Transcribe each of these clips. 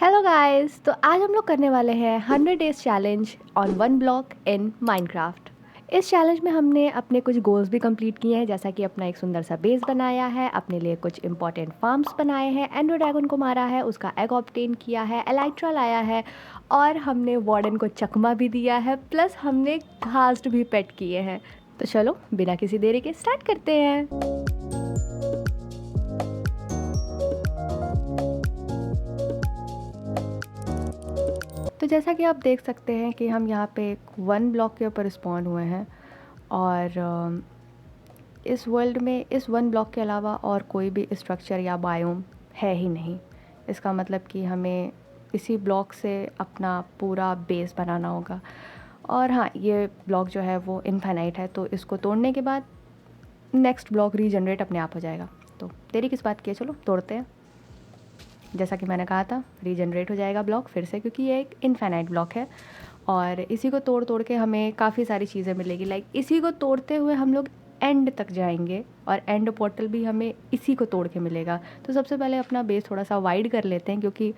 Hello guys. तो आज हम लोग करने वाले हैं 100 days challenge on one block in Minecraft. इस चैलेंज में हमने अपने कुछ गोल्स भी कंप्लीट किए हैं, जैसा कि अपना एक सुंदर सा बेस बनाया है, अपने लिए कुछ इंपॉर्टेंट फार्म्स बनाए हैं, एंडर ड्रैगन को मारा है, उसका एग ऑब्टेन किया है, एलाइट्रा लाया है और हमने वार्डन को चकमा भी दिया है, प्लस हमने घास्ट भी पेट किए हैं। तो चलो बिना किसी देरी के स्टार्ट करते हैं। तो जैसा कि आप देख सकते हैं कि हम यहाँ पे एक वन ब्लॉक के ऊपर स्पॉन हुए हैं और इस वर्ल्ड में इस वन ब्लॉक के अलावा और कोई भी स्ट्रक्चर या बायोम है ही नहीं। इसका मतलब कि हमें इसी ब्लॉक से अपना पूरा बेस बनाना होगा। और हाँ, ये ब्लॉक जो है वो इनफाइनाइट है, तो इसको तोड़ने के बाद नेक्स्ट ब्लॉक रीजनरेट अपने आप हो जाएगा। तो देरी किस बात की है, चलो तोड़ते हैं। जैसा कि मैंने कहा था, रीजनरेट हो जाएगा ब्लॉक फिर से, क्योंकि ये एक इनफाइनाइट ब्लॉक है और इसी को तोड़ तोड़ के हमें काफ़ी सारी चीज़ें मिलेगी। लाइक इसी को तोड़ते हुए हम लोग एंड तक जाएंगे और एंड पोर्टल भी हमें इसी को तोड़ के मिलेगा। तो सबसे पहले अपना बेस थोड़ा सा वाइड कर लेते हैं, क्योंकि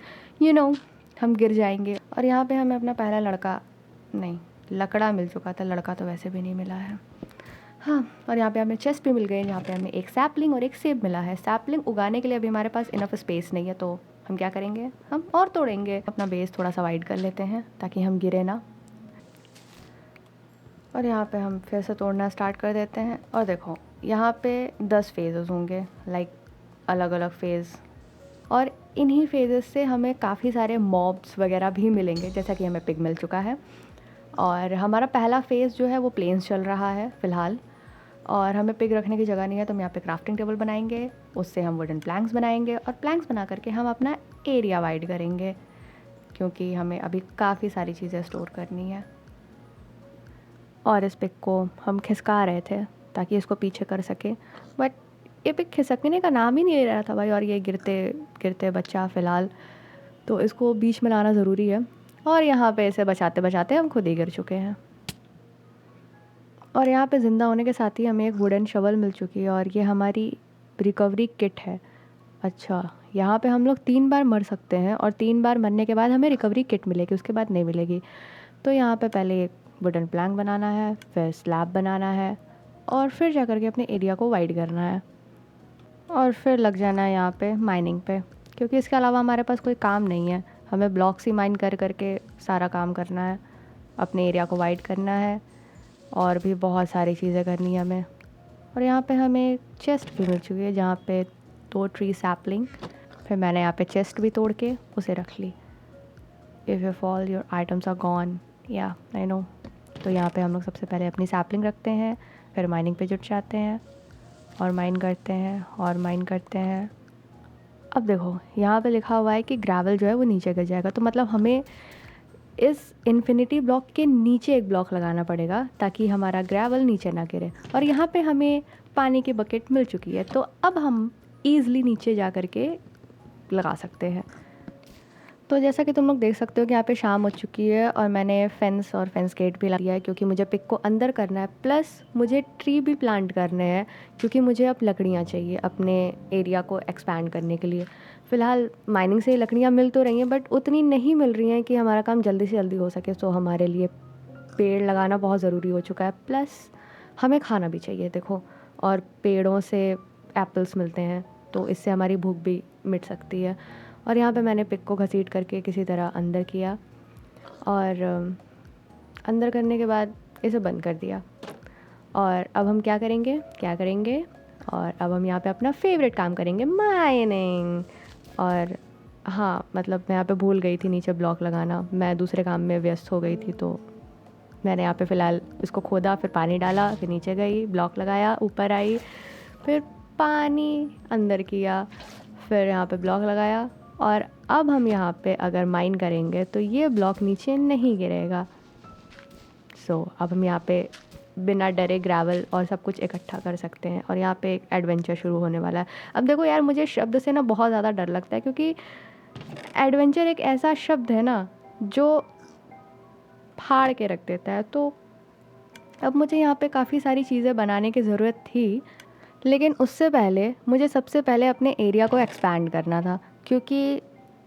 हम गिर जाएंगे। और यहाँ पे हमें अपना पहला लकड़ा मिल चुका था, लड़का तो वैसे भी नहीं मिला है। हाँ, और यहाँ पे हमें चेस्ट भी मिल गई, जहाँ पे हमें एक सैपलिंग और एक सेब मिला है। सैपलिंग उगाने के लिए अभी हमारे पास इनफ स्पेस नहीं है, तो हम क्या करेंगे, हम और तोड़ेंगे। अपना बेस थोड़ा सा वाइड कर लेते हैं ताकि हम गिरे ना। और यहाँ पे हम फिर से तोड़ना स्टार्ट कर देते हैं। और देखो, यहाँ पे 10 फेजेस होंगे, लाइक अलग अलग फेज़। और इन्हीं फेजेस से हमें काफ़ी सारे मॉब्स वगैरह भी मिलेंगे, जैसा कि हमें पिग मिल चुका है। और हमारा पहला फेज़ जो है वो प्लेन्स चल रहा है फ़िलहाल, और हमें पिग रखने की जगह नहीं है, तो हम यहाँ पे क्राफ्टिंग टेबल बनाएंगे, उससे हम वुडन प्लैंक्स बनाएंगे और प्लैंक्स बना करके हम अपना एरिया वाइड करेंगे, क्योंकि हमें अभी काफ़ी सारी चीज़ें स्टोर करनी है। और इस पिग को हम खिसका रहे थे ताकि इसको पीछे कर सके, बट ये पिग खिसकने का नाम ही नहीं ले रहा था भाई। और ये गिरते गिरते बच्चा फ़िलहाल, तो इसको बीच में लाना ज़रूरी है। और यहाँ पे इसे बचाते बचाते हम खुद ही गिर चुके हैं। और यहाँ पे ज़िंदा होने के साथ ही हमें एक वुडन शवल मिल चुकी है, और ये हमारी रिकवरी किट है। अच्छा, यहाँ पे हम लोग 3 बार मर सकते हैं और 3 बार मरने के बाद हमें रिकवरी किट मिलेगी, उसके बाद नहीं मिलेगी। तो यहाँ पे पहले एक वुडन प्लैंक बनाना है, फिर स्लैब बनाना है, और फिर जा कर के अपने एरिया को वाइड करना है, और फिर लग जाना है यहाँ पे माइनिंग पे, क्योंकि इसके अलावा हमारे पास कोई काम नहीं है। हमें ब्लॉक्स ही माइन कर करके सारा काम करना है, अपने एरिया को वाइड करना है, और भी बहुत सारी चीज़ें करनी है हमें। और यहाँ पे हमें चेस्ट भी मिल चुकी है, जहाँ पे 2 ट्री सैपलिंग। फिर मैंने यहाँ पे चेस्ट भी तोड़ के उसे रख ली। If you fall your items are gone, या आई नो। तो यहाँ पे हम लोग सबसे पहले अपनी सैपलिंग रखते हैं, फिर माइनिंग पे जुट जाते हैं और माइन करते हैं और माइन करते हैं। अब देखो, यहाँ पे लिखा हुआ है कि ग्रेवल जो है वो नीचे गिर जाएगा, तो मतलब हमें इस इन्फिनिटी ब्लॉक के नीचे एक ब्लॉक लगाना पड़ेगा ताकि हमारा ग्रेवल नीचे ना गिरे। और यहाँ पे हमें पानी की बकेट मिल चुकी है, तो अब हम ईज़िली नीचे जा कर के लगा सकते हैं। तो जैसा कि तुम लोग देख सकते हो कि यहाँ पे शाम हो चुकी है, और मैंने फेंस और फेंस गेट भी लगा दिया है, क्योंकि मुझे पिक को अंदर करना है, प्लस मुझे ट्री भी प्लांट करने हैं, क्योंकि मुझे अब लकड़ियाँ चाहिए अपने एरिया को एक्सपैंड करने के लिए। फ़िलहाल माइनिंग से लकड़ियाँ मिल तो रही हैं, बट उतनी नहीं मिल रही हैं कि हमारा काम जल्दी से जल्दी हो सके। तो हमारे लिए पेड़ लगाना बहुत ज़रूरी हो चुका है, प्लस हमें खाना भी चाहिए देखो। और पेड़ों से एप्पल्स मिलते हैं, तो इससे हमारी भूख भी मिट सकती है। और यहाँ पे मैंने पिक को घसीट करके किसी तरह अंदर किया, और अंदर करने के बाद इसे बंद कर दिया। और अब हम क्या करेंगे, और अब हम यहाँ पे अपना फेवरेट काम करेंगे, माइनिंग। और हाँ, मतलब मैं यहाँ पे भूल गई थी नीचे ब्लॉक लगाना, मैं दूसरे काम में व्यस्त हो गई थी। तो मैंने यहाँ पे फ़िलहाल इसको खोदा, फिर पानी डाला, फिर नीचे गई, ब्लॉक लगाया, ऊपर आई, फिर पानी अंदर किया, फिर यहाँ पे ब्लॉक लगाया। और अब हम यहाँ पे अगर माइन करेंगे तो ये ब्लॉक नीचे नहीं गिरेगा। अब हम यहाँ पे बिना डरे ग्रेवल और सब कुछ इकट्ठा कर सकते हैं, और यहाँ पे एक एडवेंचर शुरू होने वाला है। अब देखो यार, मुझे शब्द से ना बहुत ज़्यादा डर लगता है, क्योंकि एडवेंचर एक ऐसा शब्द है ना जो फाड़ के रख देता है। तो अब मुझे यहाँ पे काफ़ी सारी चीज़ें बनाने की ज़रूरत थी, लेकिन उससे पहले मुझे सबसे पहले अपने एरिया को एक्सपैंड करना था, क्योंकि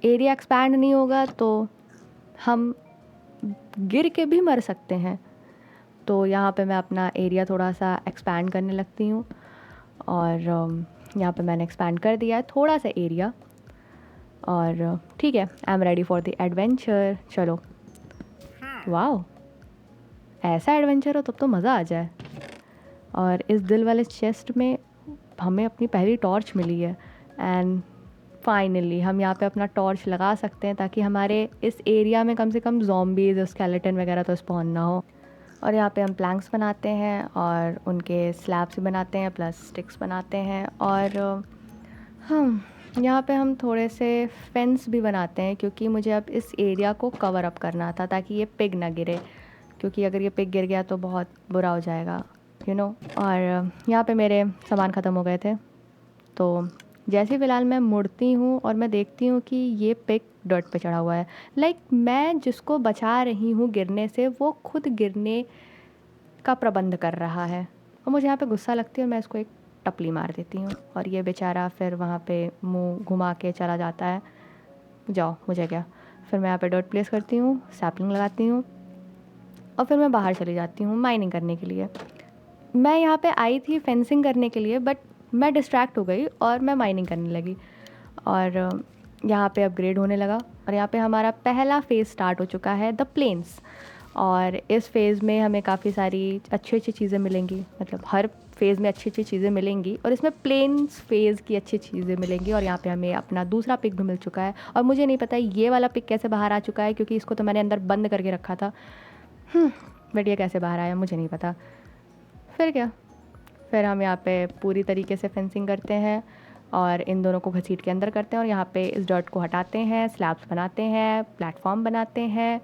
एरिया एक्सपैंड नहीं होगा तो हम गिर के भी मर सकते हैं। तो यहाँ पे मैं अपना एरिया थोड़ा सा एक्सपैंड करने लगती हूँ और यहाँ पे मैंने एक्सपैंड कर दिया है थोड़ा सा एरिया। और ठीक है, I am ready for the adventure. चलो, वाओ, ऐसा एडवेंचर हो तब तो मज़ा आ जाए। और इस दिल वाले चेस्ट में हमें अपनी पहली टॉर्च मिली है एंड फाइनली हम यहाँ पे अपना टॉर्च लगा सकते हैं ताकि हमारे इस एरिया में कम से कम ज़ॉम्बीज़, स्केलेटन वगैरह तो स्पॉन ना हो। और यहाँ पे हम प्लैंक्स बनाते हैं और उनके स्लैब्स भी बनाते हैं प्लस स्टिक्स बनाते हैं। और हम यहाँ पे हम थोड़े से फेंस भी बनाते हैं क्योंकि मुझे अब इस एरिया को कवर अप करना था ताकि ये पिग ना गिरे, क्योंकि अगर ये पिग गिर गया तो बहुत बुरा हो जाएगा, यू नो। और यहाँ पे मेरे सामान ख़त्म हो गए थे, तो जैसे फ़िलहाल मैं मुड़ती हूँ और मैं देखती हूँ कि ये पिग डर्ट पे चढ़ा हुआ है। लाइक मैं जिसको बचा रही हूँ गिरने से वो खुद गिरने का प्रबंध कर रहा है। और मुझे यहाँ पे गुस्सा लगती है और मैं इसको एक टपली मार देती हूँ और ये बेचारा फिर वहाँ पे मुंह घुमा के चला जाता है। जाओ, मुझे क्या। फिर मैं यहाँ पे डर्ट प्लेस करती हूँ, सैपलिंग लगाती हूँ और फिर मैं बाहर चली जाती हूँ माइनिंग करने के लिए। मैं यहाँ पे आई थी फेंसिंग करने के लिए बट मैं डिस्ट्रैक्ट हो गई और मैं माइनिंग करने लगी। और यहाँ पे अपग्रेड होने लगा और यहाँ पे हमारा पहला फ़ेज़ स्टार्ट हो चुका है, द प्लेन्स। और इस फ़ेज़ में हमें काफ़ी सारी अच्छी अच्छी चीज़ें मिलेंगी, मतलब हर फ़ेज़ में अच्छी अच्छी चीज़ें मिलेंगी और इसमें प्लेन्स फ़ेज़ की अच्छी चीज़ें मिलेंगी। और यहाँ पे हमें अपना दूसरा पिक भी मिल चुका है और मुझे नहीं पता ये वाला पिक कैसे बाहर आ चुका है क्योंकि इसको तो मैंने अंदर बंद करके रखा था। बट ये कैसे बाहर आया मुझे नहीं पता। फिर क्या, फिर हम यहाँ पे पूरी तरीके से फेंसिंग करते हैं और इन दोनों को घसीट के अंदर करते हैं और यहाँ पे इस डर्ट को हटाते हैं, स्लैब्स बनाते हैं, प्लेटफॉर्म बनाते हैं।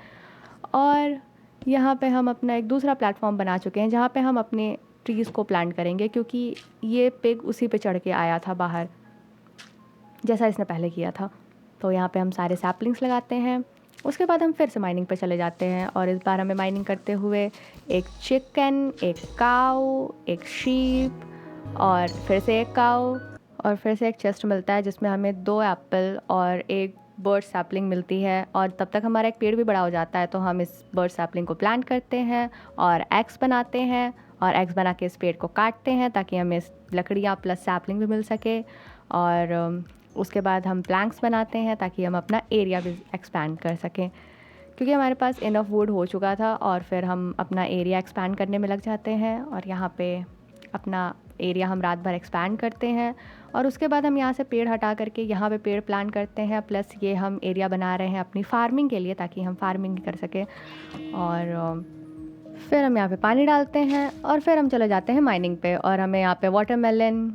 और यहाँ पे हम अपना एक दूसरा प्लेटफॉर्म बना चुके हैं जहाँ पे हम अपने ट्रीज़ को प्लांट करेंगे क्योंकि ये पिग उसी पे चढ़ के आया था बाहर जैसा इसने पहले किया था। तो यहाँ पे हम सारे सैपलिंग्स लगाते हैं। उसके बाद हम फिर से माइनिंग पे चले जाते हैं और इस बार हमें माइनिंग करते हुए एक चिकन, एक काऊ, एक शीप और फिर से एक काऊ और फिर से एक चेस्ट मिलता है जिसमें हमें 2 एप्पल और एक बर्ड सैपलिंग मिलती है। और तब तक हमारा एक पेड़ भी बड़ा हो जाता है तो हम इस बर्ड सैपलिंग को प्लांट करते हैं और एग्स बनाते हैं और एग्स बना के इस पेड़ को काटते हैं ताकि हमें लकड़ियाँ प्लस सैपलिंग भी मिल सके। और उसके बाद हम प्लैंक्स बनाते हैं ताकि हम अपना एरिया भी एक्सपैंड कर सकें क्योंकि हमारे पास इनफ वुड हो चुका था। और फिर हम अपना एरिया एक्सपैंड करने में लग जाते हैं और यहाँ पे अपना एरिया हम रात भर एक्सपैंड करते हैं। और उसके बाद हम यहाँ से पेड़ हटा करके यहाँ पे पेड़ प्लांट करते हैं प्लस ये हम एरिया बना रहे हैं अपनी फार्मिंग के लिए ताकि हम फार्मिंग कर सकें। और फिर हम यहाँ पे पानी डालते हैं और फिर हम चले जाते हैं माइनिंग पे और हमें यहाँ पे वाटरमेलन,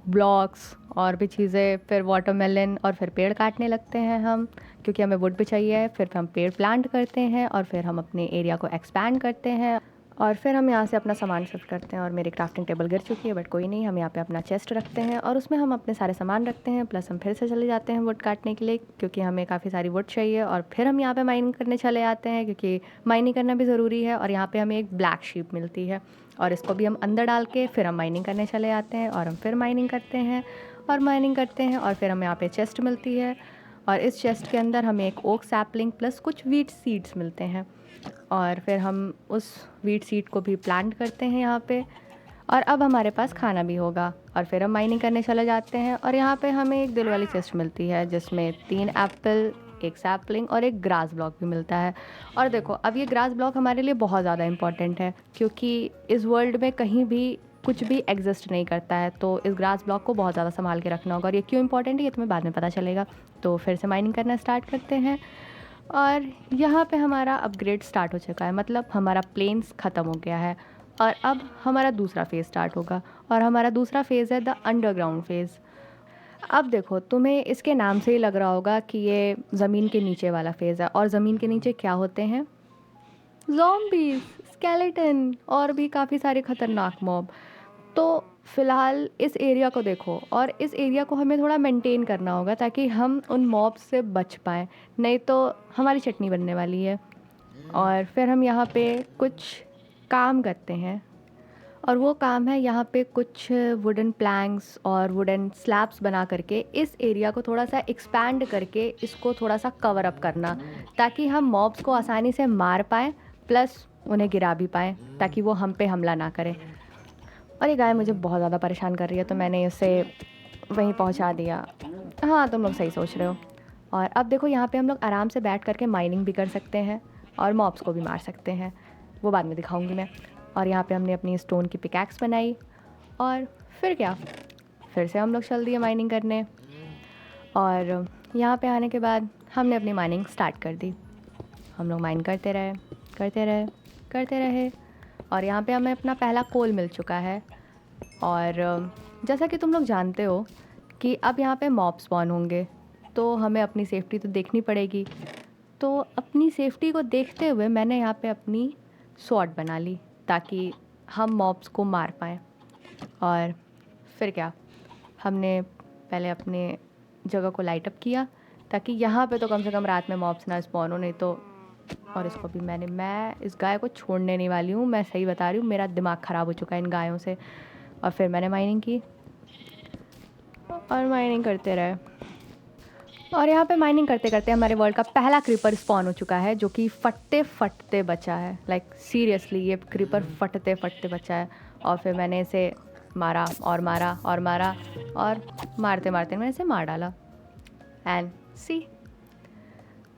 ब्लॉक्स और भी चीज़ें, फिर वाटरमेलन और फिर पेड़ काटने लगते हैं हम क्योंकि हमें वुड भी चाहिए। फिर हम पेड़ प्लांट करते हैं और फिर हम अपने एरिया को एक्सपैंड करते हैं और फिर हम यहाँ से अपना सामान शिफ्ट करते हैं। और मेरी क्राफ्टिंग टेबल गिर चुकी है बट कोई नहीं, हम यहाँ पे अपना चेस्ट रखते हैं और उसमें हम अपने सारे सामान रखते हैं प्लस हम फिर से चले जाते हैं वुड काटने के लिए क्योंकि हमें काफ़ी सारी वुड चाहिए। और फिर हम यहाँ पे माइनिंग करने चले आते हैं क्योंकि माइनिंग करना भी ज़रूरी है। और यहाँ पे हमें एक ब्लैक शीप मिलती है और इसको भी हम अंदर डाल के फिर हम माइनिंग करने चले आते हैं और हम फिर माइनिंग करते हैं और माइनिंग करते हैं। और फिर हमें यहाँ पे चेस्ट मिलती है और इस चेस्ट के अंदर हमें एक ओक सैपलिंग प्लस कुछ वीट सीड्स मिलते हैं और फिर हम उस वीट सीड को भी प्लांट करते हैं यहाँ पे। और अब हमारे पास खाना भी होगा और फिर हम माइनिंग करने चले जाते हैं। और यहाँ पे हमें एक दिल वाली चेस्ट मिलती है जिसमें 3 एप्पल, एक सैपलिंग और एक ग्रास ब्लॉक भी मिलता है। और देखो, अब ये ग्रास ब्लॉक हमारे लिए बहुत ज़्यादा इंपॉर्टेंट है क्योंकि इस वर्ल्ड में कहीं भी कुछ भी एग्जिस्ट नहीं करता है, तो इस ग्रास ब्लॉक को बहुत ज़्यादा संभाल के रखना होगा। और ये क्यों इंपॉर्टेंट है ये तुम्हें बाद में पता चलेगा। तो फिर से माइनिंग करना स्टार्ट करते हैं और यहाँ पे हमारा अपग्रेड स्टार्ट हो चुका है, मतलब हमारा प्लेन्स ख़त्म हो गया है और अब हमारा दूसरा फ़ेज़ स्टार्ट होगा। और हमारा दूसरा फ़ेज़ है द अंडरग्राउंड फ़ेज़। अब देखो, तुम्हें इसके नाम से ही लग रहा होगा कि ये ज़मीन के नीचे वाला फ़ेज़ है। और ज़मीन के नीचे क्या होते हैं? ज़ॉम्बीज़, स्केलेटन और भी काफ़ी सारे ख़तरनाक मॉब। तो फ़िलहाल इस एरिया को देखो और इस एरिया को हमें थोड़ा मेंटेन करना होगा ताकि हम उन मॉब से बच पाएँ, नहीं तो हमारी चटनी बनने वाली है। और फिर हम यहाँ पे कुछ काम करते हैं और वो काम है यहाँ पे कुछ वुडन प्लैंक्स और वुडन स्लैब्स बना करके इस एरिया को थोड़ा सा एक्सपैंड करके इसको थोड़ा सा कवर अप करना, ताकि हम मॉब्स को आसानी से मार पाएँ प्लस उन्हें गिरा भी पाएँ, ताकि वो हम पे हमला ना करें। और ये गाय मुझे बहुत ज़्यादा परेशान कर रही है, तो मैंने इसे वहीं पहुंचा दिया। हाँ, तुम लोग सही सोच रहे हो। और अब देखो यहाँ पे हम लोग आराम से बैठ करके माइनिंग भी कर सकते हैं और मॉब्स को भी मार सकते हैं, वो बाद में दिखाऊंगी मैं। और यहाँ पे हमने अपनी स्टोन की पिकैक्स बनाई और फिर क्या, फिर से हम लोग चल दिए माइनिंग करने। और यहाँ पे आने के बाद हमने अपनी माइनिंग स्टार्ट कर दी। हम लोग माइन करते रहे करते रहे करते रहे और यहाँ पे हमें अपना पहला कोल मिल चुका है। और जैसा कि तुम लोग जानते हो कि अब यहाँ पे मॉब स्पॉन होंगे, तो हमें अपनी सेफ्टी तो देखनी पड़ेगी। तो अपनी सेफ्टी को देखते हुए मैंने यहाँ पे अपनी स्वॉर्ड बना ली, ताकि हम मॉब्स को मार पाएँ। और फिर क्या, हमने पहले अपने जगह को लाइट अप किया, ताकि यहाँ पे तो कम से कम रात में मॉब्स ना स्पॉन हो, नहीं तो। और इसको भी मैं इस गाय को छोड़ने नहीं वाली हूँ, मैं सही बता रही हूँ, मेरा दिमाग ख़राब हो चुका है इन गायों से। और फिर मैंने माइनिंग की और माइनिंग करते रहे। और यहाँ पे माइनिंग करते करते हमारे वर्ल्ड का पहला क्रीपर स्पॉन हो चुका है, जो कि फटते फटते बचा है। लाइक सीरियसली ये क्रीपर फटते फटते बचा है। और फिर मैंने इसे मारा और मारा और मारा और मारते मारते मैंने इसे मार डाला। एंड सी,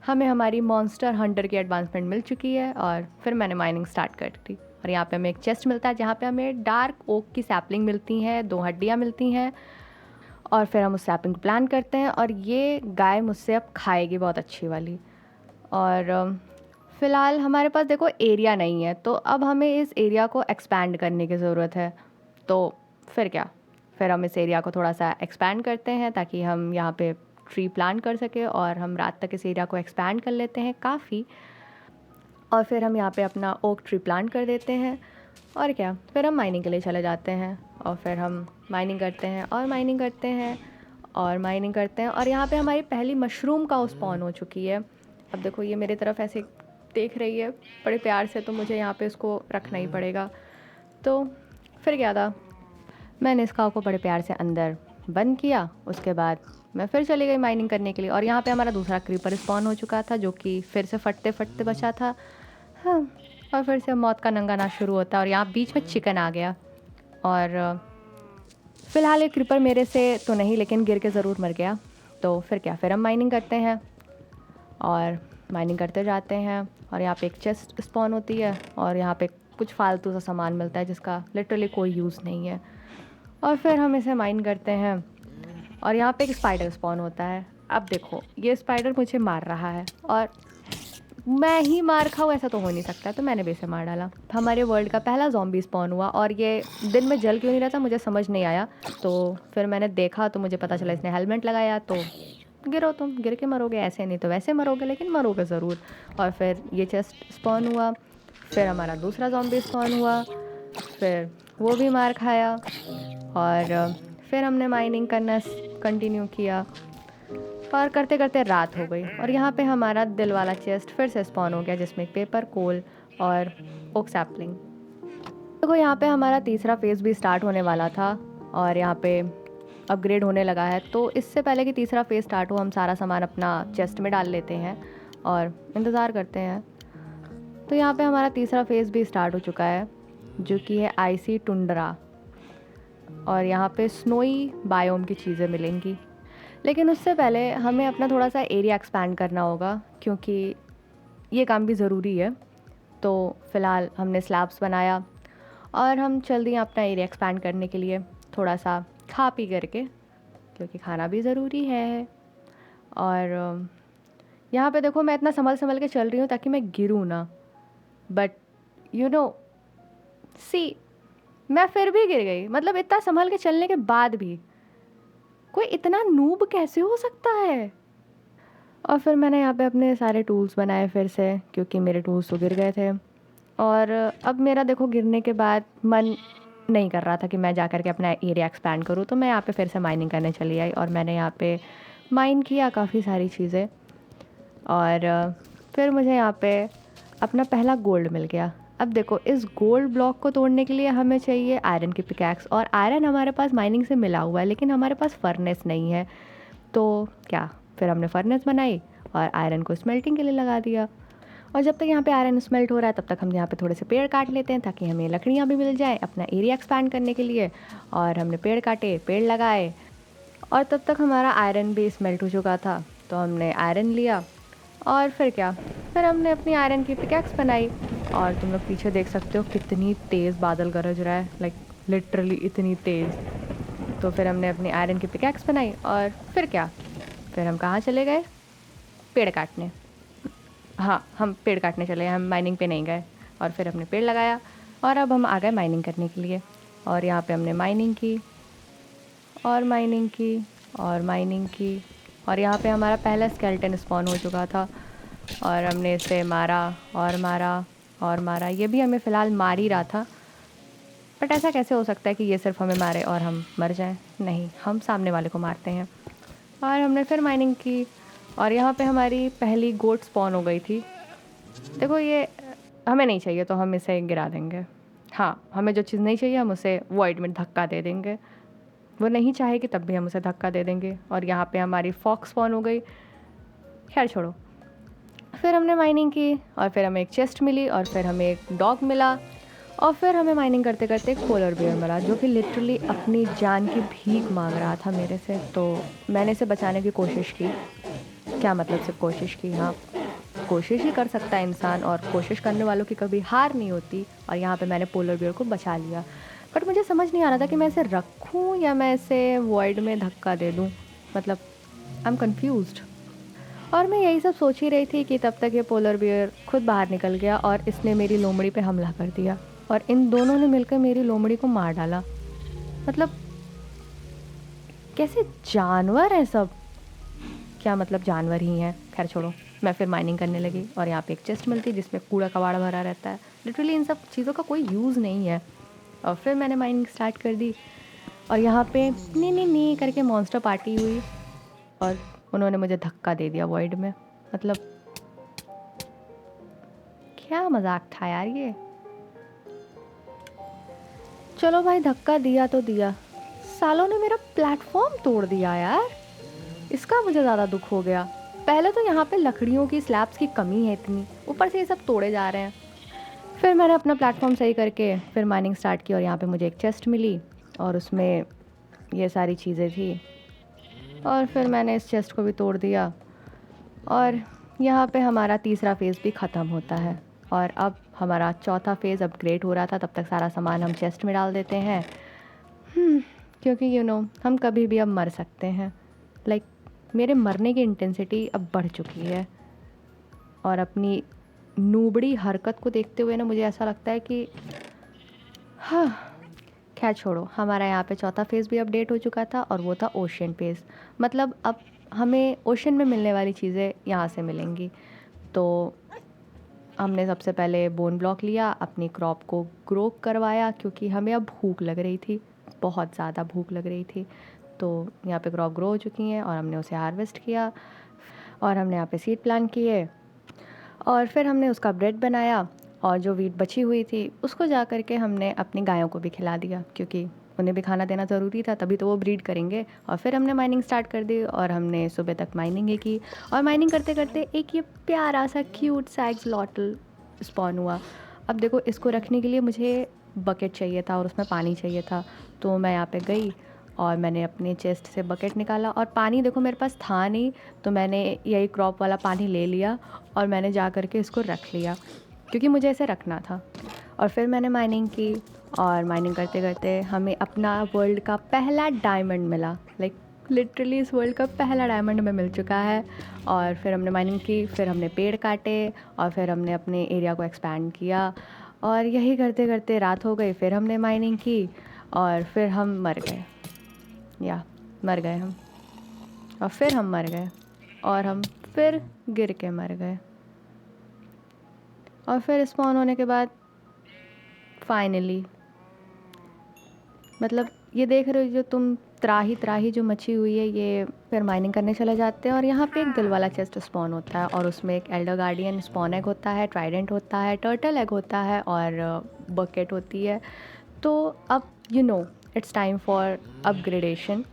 हमें हमारी मॉन्स्टर हंटर की एडवांसमेंट मिल चुकी है। और फिर मैंने माइनिंग स्टार्ट कर दी। और यहाँ पे हमें एक चेस्ट मिलता है, जहाँ पे हमें डार्क ओक की सैपलिंग मिलती हैं, 2 हड्डियाँ मिलती हैं। और फिर हम उस सैपलिंग को प्लान करते हैं, और ये गाय मुझसे अब खाएगी बहुत अच्छी वाली। और फ़िलहाल हमारे पास देखो एरिया नहीं है, तो अब हमें इस एरिया को एक्सपैंड करने की ज़रूरत है। तो फिर क्या, फिर हम इस एरिया को थोड़ा सा एक्सपैंड करते हैं, ताकि हम यहाँ पे ट्री प्लांट कर सके। और हम रात तक इस एरिया को एक्सपैंड कर लेते हैं काफ़ी। और फिर हम यहाँ पे अपना ओक ट्री प्लांट कर देते हैं। और क्या, फिर हम माइनिंग के लिए चले जाते हैं। और फिर हम माइनिंग करते हैं और माइनिंग करते हैं और माइनिंग करते हैं। और यहाँ पे हमारी पहली मशरूम का स्पॉन हो चुकी है। अब देखो ये मेरी तरफ ऐसे देख रही है बड़े प्यार से, तो मुझे यहाँ पे इसको रखना ही पड़ेगा। तो फिर क्या था, मैंने इस काऊ को बड़े प्यार से अंदर बंद किया। उसके बाद मैं फिर चली गई माइनिंग करने के लिए। और यहाँ पे हमारा दूसरा क्रीपर स्पॉन हो चुका था, जो कि फिर से फटते फटते बचा था। हाँ, और फिर से मौत का नंगा नाच शुरू होता है। और यहाँ बीच में चिकन आ गया। और फ़िलहाल एक क्रीपर मेरे से तो नहीं, लेकिन गिर के ज़रूर मर गया। तो फिर क्या, फिर हम माइनिंग करते हैं और माइनिंग करते जाते हैं। और यहाँ पे एक चेस्ट स्पॉन होती है, और यहाँ पे कुछ फालतू सा सामान मिलता है जिसका लिटरली कोई यूज़ नहीं है। और फिर हम इसे माइन करते हैं। और यहाँ पे एक स्पाइडर स्पॉन होता है। अब देखो ये स्पाइडर मुझे मार रहा है, और मैं ही मार खाऊँ ऐसा तो हो नहीं सकता, तो मैंने भी इसे मार डाला। हमारे वर्ल्ड का पहला ज़ॉम्बी स्पॉन हुआ, और ये दिन में जल क्यों नहीं रहा था मुझे समझ नहीं आया। तो फिर मैंने देखा तो मुझे पता चला इसने हेलमेट लगाया। तो गिरो, तुम गिर के मरोगे, ऐसे नहीं तो वैसे मरोगे, लेकिन मरोगे ज़रूर। और फिर ये चेस्ट स्पॉन हुआ। फिर हमारा दूसरा ज़ॉम्बी स्पॉन हुआ, फिर वो भी मार खाया। और फिर हमने माइनिंग करना कंटिन्यू किया, और करते करते रात हो गई। और यहाँ पे हमारा दिल वाला चेस्ट फिर से स्पॉन हो गया, जिसमें पेपर, कोल और ओक सैपलिंग। देखो यहाँ पे हमारा तीसरा फेज़ भी स्टार्ट होने वाला था, और यहाँ पे अपग्रेड होने लगा है। तो इससे पहले कि तीसरा फेज़ स्टार्ट हो, हम सारा सामान अपना चेस्ट में डाल लेते हैं और इंतज़ार करते हैं। तो यहाँ पे हमारा तीसरा फेज़ भी स्टार्ट हो चुका है, जो कि है आइसी टुंड्रा। और यहाँ पे स्नोई बायोम की चीज़ें मिलेंगी। लेकिन उससे पहले हमें अपना थोड़ा सा एरिया एक्सपैंड करना होगा, क्योंकि ये काम भी ज़रूरी है। तो फ़िलहाल हमने स्लैब्स बनाया, और हम चल दिए अपना एरिया एक्सपैंड करने के लिए, थोड़ा सा खा पी करके, क्योंकि खाना भी ज़रूरी है। और यहाँ पे देखो मैं इतना संभल संभल के चल रही हूँ ताकि मैं गिरूँ ना, बट यू नो सी, मैं फिर भी गिर गई। मतलब इतना संभल के चलने के बाद भी कोई इतना नूब कैसे हो सकता है। और फिर मैंने यहाँ पे अपने सारे टूल्स बनाए फिर से, क्योंकि मेरे टूल्स तो गिर गए थे। और अब मेरा देखो गिरने के बाद मन नहीं कर रहा था कि मैं जा कर के अपना एरिया एक्सपैंड करूँ। तो मैं यहाँ पे फिर से माइनिंग करने चली आई, और मैंने यहाँ पे माइन किया काफ़ी सारी चीज़ें। और फिर मुझे यहाँ पे अपना पहला गोल्ड मिल गया। अब देखो, इस गोल्ड ब्लॉक को तोड़ने के लिए हमें चाहिए आयरन की पिकैक्स, और आयरन हमारे पास माइनिंग से मिला हुआ है, लेकिन हमारे पास फर्नेस नहीं है। तो क्या, फिर हमने फर्नेस बनाई और आयरन को स्मेल्टिंग के लिए लगा दिया। और जब तक यहाँ पे आयरन स्मेल्ट हो रहा है तब तक हम यहाँ पे थोड़े से पेड़ काट लेते हैं, ताकि हमें लकड़ियाँ भी मिल जाए अपना एरिया एक्सपैंड करने के लिए। और हमने पेड़ काटे, पेड़ लगाए, और तब तक हमारा आयरन भी स्मेल्ट हो चुका था। तो हमने आयरन लिया, और फिर क्या, फिर हमने अपनी आयरन की पिकैक्स बनाई। और तुम लोग पीछे देख सकते हो कितनी तेज़ बादल गरज रहा है, लाइक लिटरली इतनी तेज़। तो फिर हमने अपनी आयरन की पिकैक्स बनाई, और फिर क्या, फिर हम कहाँ चले गए, पेड़ काटने। हाँ, हम पेड़ काटने चले गए, हम माइनिंग पे नहीं गए। और फिर हमने पेड़ लगाया, और अब हम आ गए माइनिंग करने के लिए। और यहाँ पे हमने माइनिंग की, और माइनिंग की, और माइनिंग की, और यहाँ पे हमारा पहला स्केलेटन स्पॉन हो चुका था। और हमने इसे मारा, और मारा, और मारा। ये भी हमें फ़िलहाल मार ही रहा था, बट ऐसा कैसे हो सकता है कि ये सिर्फ हमें मारे और हम मर जाएं? नहीं, हम सामने वाले को मारते हैं। और हमने फिर माइनिंग की, और यहाँ पे हमारी पहली गोट स्पॉन हो गई थी। देखो, ये हमें नहीं चाहिए तो हम इसे गिरा देंगे। हाँ, हमें जो चीज़ नहीं चाहिए हम उसे वॉइड में धक्का दे देंगे। वो नहीं चाहेगी तब भी हम उसे धक्का दे देंगे। और यहाँ पे हमारी फॉक्स स्पॉन हो गई। खैर छोड़ो। फिर हमने माइनिंग की, और फिर हमें एक चेस्ट मिली, और फिर हमें एक डॉग मिला, और फिर हमें माइनिंग करते करते एक पोलर बियर मिला, जो कि लिटरली अपनी जान की भीख मांग रहा था मेरे से। तो मैंने इसे बचाने की कोशिश की। क्या मतलब सिर्फ कोशिश की? हाँ, कोशिश ही कर सकता है इंसान, और कोशिश करने वालों की कभी हार नहीं होती। और यहाँ पे मैंने पोलर बियर को बचा लिया, बट मुझे समझ नहीं आ रहा था कि मैं इसे रखूँ या मैं इसे वॉइड में धक्का दे दूँ। मतलब आई एम कन्फ्यूज्ड। और मैं यही सब सोच ही रही थी कि तब तक ये पोलर बियर खुद बाहर निकल गया, और इसने मेरी लोमड़ी पे हमला कर दिया, और इन दोनों ने मिलकर मेरी लोमड़ी को मार डाला। मतलब कैसे जानवर हैं सब? क्या मतलब जानवर ही हैं? खैर छोड़ो। मैं फिर माइनिंग करने लगी, और यहाँ पे एक चेस्ट मिलती जिसमें कूड़ा कबाड़ा भरा रहता है। लिटरली इन सब चीज़ों का कोई यूज़ नहीं है। और फिर मैंने माइनिंग स्टार्ट कर दी, और यहाँ पे नी नी नी करके मॉन्स्टर पार्टी हुई, और उन्होंने मुझे धक्का दे दिया वॉइड में। मतलब क्या मजाक था यार ये। चलो भाई, धक्का दिया तो दिया, सालों ने मेरा प्लेटफॉर्म तोड़ दिया यार। इसका मुझे ज़्यादा दुख हो गया। पहले तो यहाँ पे लकड़ियों की स्लैब्स की कमी है इतनी, ऊपर से ये सब तोड़े जा रहे हैं। फिर मैंने अपना प्लेटफॉर्म सही करके फिर माइनिंग स्टार्ट की, और यहाँ पे मुझे एक चेस्ट मिली, और उसमें ये सारी चीज़ें थी। और फिर मैंने इस चेस्ट को भी तोड़ दिया, और यहाँ पे हमारा तीसरा फेज़ भी ख़त्म होता है। और अब हमारा चौथा फेज़ अपग्रेड हो रहा था। तब तक सारा सामान हम चेस्ट में डाल देते हैं, क्योंकि हम कभी भी अब मर सकते हैं। लाइक मेरे मरने की इंटेंसिटी अब बढ़ चुकी है, और अपनी नूबड़ी हरकत को देखते हुए ना मुझे ऐसा लगता है कि हाँ, खैर छोड़ो। हमारा यहाँ पे चौथा फेज़ भी अपडेट हो चुका था, और वो था ओशन फेज़। मतलब अब हमें ओशन में मिलने वाली चीज़ें यहाँ से मिलेंगी। तो हमने सबसे पहले बोन ब्लॉक लिया, अपनी क्रॉप को ग्रो करवाया, क्योंकि हमें अब भूख लग रही थी, बहुत ज़्यादा भूख लग रही थी। तो यहाँ पे क्रॉप ग्रो हो चुकी हैं, और हमने उसे हार्वेस्ट किया, और हमने यहाँ पे सीड प्लांट किए, और फिर हमने उसका ब्रेड बनाया। और जो वीट बची हुई थी उसको जा कर के हमने अपनी गायों को भी खिला दिया, क्योंकि उन्हें भी खाना देना ज़रूरी था, तभी तो वो ब्रीड करेंगे। और फिर हमने माइनिंग स्टार्ट कर दी, और हमने सुबह तक माइनिंग ही की। और माइनिंग करते करते एक ये प्यारा सा क्यूट सा एक्सलॉटल स्पॉन हुआ। अब देखो, इसको रखने के लिए मुझे बकेट चाहिए था, और उसमें पानी चाहिए था। तो मैं यहाँ पे गई, और मैंने अपने चेस्ट से बकेट निकाला, और पानी देखो मेरे पास था नहीं, तो मैंने यही क्रॉप वाला पानी ले लिया, और मैंने जा कर के इसको रख लिया, क्योंकि मुझे इसे रखना था। और फिर मैंने माइनिंग की, और माइनिंग करते करते हमें अपना वर्ल्ड का पहला डायमंड मिला। लाइक लिटरली इस वर्ल्ड का पहला डायमंड हमें मिल चुका है। और फिर हमने माइनिंग की, फिर हमने पेड़ काटे, और फिर हमने अपने एरिया को एक्सपैंड किया, और यही करते करते रात हो गई। फिर हमने माइनिंग की, और फिर हम मर गए, या मर गए हम, और फिर हम मर गए, और हम फिर गिर के मर गए। और फिर स्पॉन होने के बाद फाइनली, मतलब ये देख रहे हो जो तुम त्राही त्राही जो मची हुई है, ये फिर माइनिंग करने चले जाते हैं। और यहाँ पे एक दिल वाला चेस्ट स्पॉन होता है और उसमें एक एल्डर गार्डियन स्पॉन एग होता है, ट्राइडेंट होता है, टर्टल एग होता है और बकेट होती है। तो अब इट्स टाइम फॉर अपग्रेडेशन।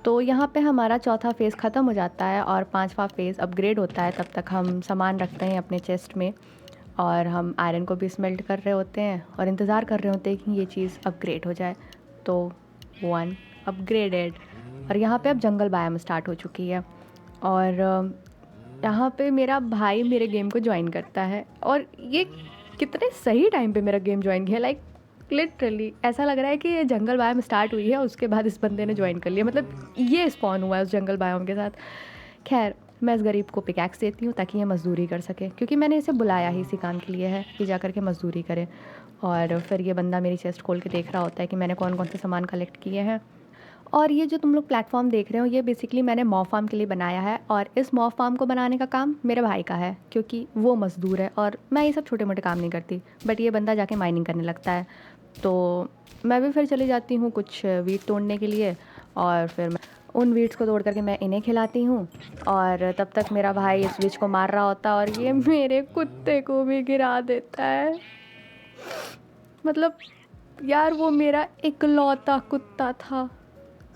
तो यहाँ पे हमारा चौथा फ़ेज़ ख़त्म हो जाता है और पांचवा फ़ेज़ अपग्रेड होता है। तब तक हम सामान रखते हैं अपने चेस्ट में और हम आयरन को भी स्मेल्ट कर रहे होते हैं और इंतज़ार कर रहे होते हैं कि ये चीज़ अपग्रेड हो जाए। तो 1 अपग्रेडेड। और यहाँ पे अब जंगल बायोम स्टार्ट हो चुकी है और यहाँ पे मेरा भाई मेरे गेम को ज्वाइन करता है। और ये कितने सही टाइम पे मेरा गेम ज्वाइन किया, लाइक लिटरली ऐसा लग रहा है कि ये जंगल बायोम स्टार्ट हुई है उसके बाद इस बंदे ने ज्वाइन कर लिया, मतलब ये स्पॉन हुआ है उस जंगल बायोम के साथ। खैर, मैं इस गरीब को पिकैक्स देती हूँ ताकि ये मज़दूरी कर सके, क्योंकि मैंने इसे बुलाया ही इसी काम के लिए है कि जा कर के मज़दूरी करे। और फिर ये बंदा मेरी चेस्ट खोल के देख रहा होता है कि मैंने कौन कौन से सामान कलेक्ट किए हैं। और ये जो तुम लोग प्लेटफॉर्म देख रहे हो, ये बेसिकली मैंने मॉब फार्म के लिए बनाया है और इस मॉब फार्म को बनाने का काम मेरे भाई का है, क्योंकि वो मज़दूर है और मैं ये सब छोटे मोटे काम नहीं करती। बट ये बंदा जाके माइनिंग करने लगता है, तो मैं भी फिर चली जाती हूँ कुछ वीट तोड़ने के लिए। और फिर मैं उन वीट्स को तोड़ करके मैं इन्हें खिलाती हूँ और तब तक मेरा भाई इस विच को मार रहा होता है और ये मेरे कुत्ते को भी गिरा देता है। मतलब यार, वो मेरा इकलौता कुत्ता था,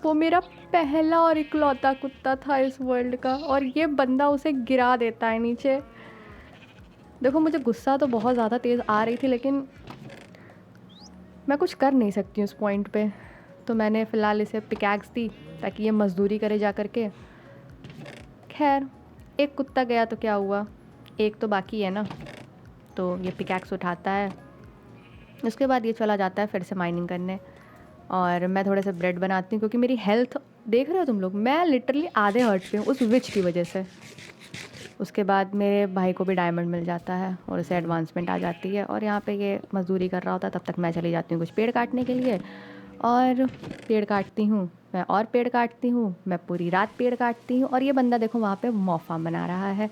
वो मेरा पहला और इकलौता कुत्ता था इस वर्ल्ड का, और ये बंदा उसे गिरा देता है नीचे। देखो, मुझे गुस्सा तो बहुत ज़्यादा तेज़ आ रही थी, लेकिन मैं कुछ कर नहीं सकती उस पॉइंट पे। तो मैंने फ़िलहाल इसे पिकैक्स दी ताकि ये मज़दूरी करे जा कर के। खैर, एक कुत्ता गया तो क्या हुआ, एक तो बाकी है ना। तो ये पिकैक्स उठाता है, उसके बाद ये चला जाता है फिर से माइनिंग करने। और मैं थोड़े से ब्रेड बनाती हूँ, क्योंकि मेरी हेल्थ देख रहे हो तुम लोग, मैं लिटरली आधे हर्ट पे हूँ उस विच की वजह से। उसके बाद मेरे भाई को भी डायमंड मिल जाता है और उसे एडवांसमेंट आ जाती है। और यहाँ पे ये मज़दूरी कर रहा होता है, तब तक मैं चली जाती हूँ कुछ पेड़ काटने के लिए। और पेड़ काटती हूँ मैं, और पेड़ काटती हूँ मैं, पूरी रात पेड़ काटती हूँ। और ये बंदा देखो वहाँ पे मॉब फार्म बना रहा है।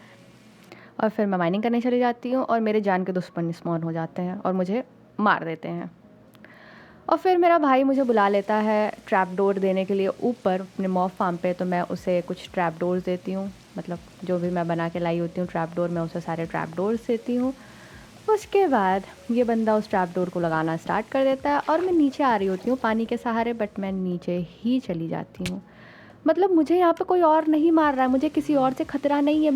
और फिर मैं माइनिंग करने चली जाती हूँ और मेरे जान के दुश्मन स्पॉन हो जाते हैं और मुझे मार देते हैं। और फिर मेरा भाई मुझे बुला लेता है ट्रैप डोर देने के लिए ऊपर अपने मॉब फार्म पे। तो मैं उसे कुछ ट्रैप डोर्स देती हूँ, मतलब जो भी मैं बना के लाई होती हूँ ट्रैप डोर, मैं उसे सारे ट्रैप डोर्स देती हूँ। उसके बाद ये बंदा उस ट्रैप डोर को लगाना स्टार्ट कर देता है और मैं नीचे आ रही होती हूँ पानी के सहारे, बट मैं नीचे ही चली जाती हूँ। मतलब मुझे यहाँ पे कोई और नहीं मार रहा है, मुझे किसी और से खतरा नहीं है,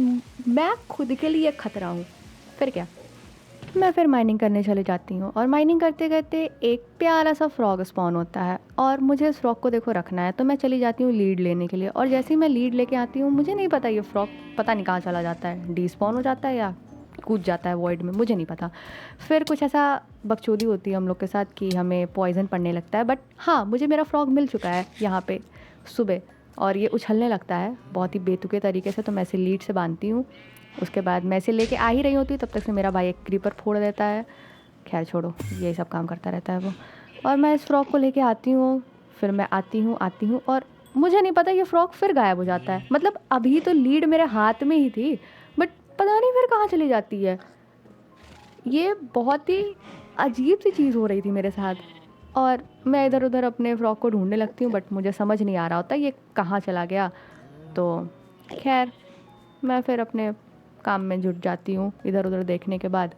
मैं खुद के लिए खतरा हूँ। फिर क्या, मैं फिर माइनिंग करने चली जाती हूँ और माइनिंग करते करते एक प्यारा सा फ्रॉग स्पॉन होता है और मुझे इस फ्रॉग को देखो रखना है। तो मैं चली जाती हूँ लीड लेने के लिए, और जैसे ही मैं लीड लेके आती हूँ, मुझे नहीं पता ये फ्रॉग पता नहीं कहाँ चला जाता है, डी स्पॉन हो जाता है या कूद जाता है वॉइड में, मुझे नहीं पता। फिर कुछ ऐसा बकचोदी होती है हम लोग के साथ कि हमें पॉइजन पड़ने लगता है। बट हाँ, मुझे मेरा फ्रॉग मिल चुका है यहाँ पे सुबह, और ये उछलने लगता है बहुत ही बेतुके तरीके से। तो मैं इसे लीड से बांधती हूँ। उसके बाद मैं इसे लेके आ ही रही होती, तब तक से मेरा भाई एक क्रीपर फोड़ देता है। खैर छोड़ो, यही सब काम करता रहता है वो। और मैं इस फ्रॉक को लेके आती हूँ, फिर मैं आती हूँ और मुझे नहीं पता ये फ्रॉक फिर गायब हो जाता है। मतलब अभी तो लीड मेरे हाथ में ही थी, बट पता नहीं फिर कहाँ चली जाती है। ये बहुत ही अजीब सी चीज़ हो रही थी मेरे साथ, और मैं इधर उधर अपने फ्रॉक को ढूंढने लगती हूँ, बट मुझे समझ नहीं आ रहा होता ये कहाँ चला गया। तो खैर, मैं फिर अपने काम में जुट जाती हूँ इधर उधर देखने के बाद।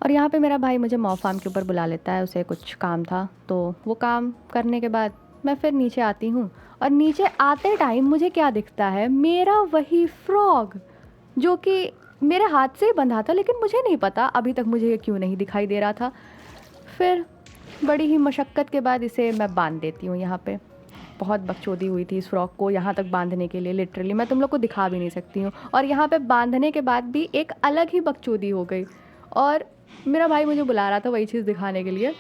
और यहाँ पे मेरा भाई मुझे मॉब फार्म के ऊपर बुला लेता है, उसे कुछ काम था। तो वो काम करने के बाद मैं फिर नीचे आती हूँ, और नीचे आते टाइम मुझे क्या दिखता है, मेरा वही फ्रॉग जो कि मेरे हाथ से ही बंधा था, लेकिन मुझे नहीं पता अभी तक मुझे ये क्यों नहीं दिखाई दे रहा था। फिर बड़ी ही मशक्क़त के बाद इसे मैं बांध देती हूँ यहाँ पे। बहुत बकचोदी हुई थी इस फ्रॉक को यहाँ तक बांधने के लिए, लिटरली मैं तुम लोग को दिखा भी नहीं सकती हूँ। और यहाँ पे बांधने के बाद भी एक अलग ही बकचोदी हो गई, और मेरा भाई मुझे बुला रहा था वही चीज़ दिखाने के लिए।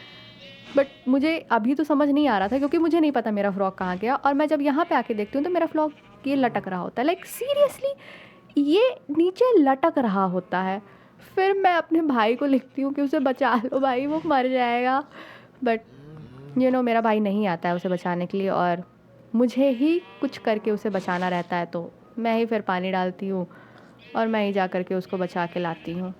बट मुझे अभी तो समझ नहीं आ रहा था, क्योंकि मुझे नहीं पता मेरा फ्रॉक कहाँ गया। और मैं जब यहाँ पे आके देखती हूँ तो मेरा फ्रॉक ये लटक रहा होता है, लाइक सीरियसली ये नीचे लटक रहा होता है। फिर मैं अपने भाई को लिखती हूँ कि उसे बचा लो भाई, वो मर जाएगा। बट मेरा भाई नहीं आता है उसे बचाने के लिए, और मुझे ही कुछ करके उसे बचाना रहता है। तो मैं ही फिर पानी डालती हूँ और मैं ही जा कर के उसको बचा के लाती हूँ।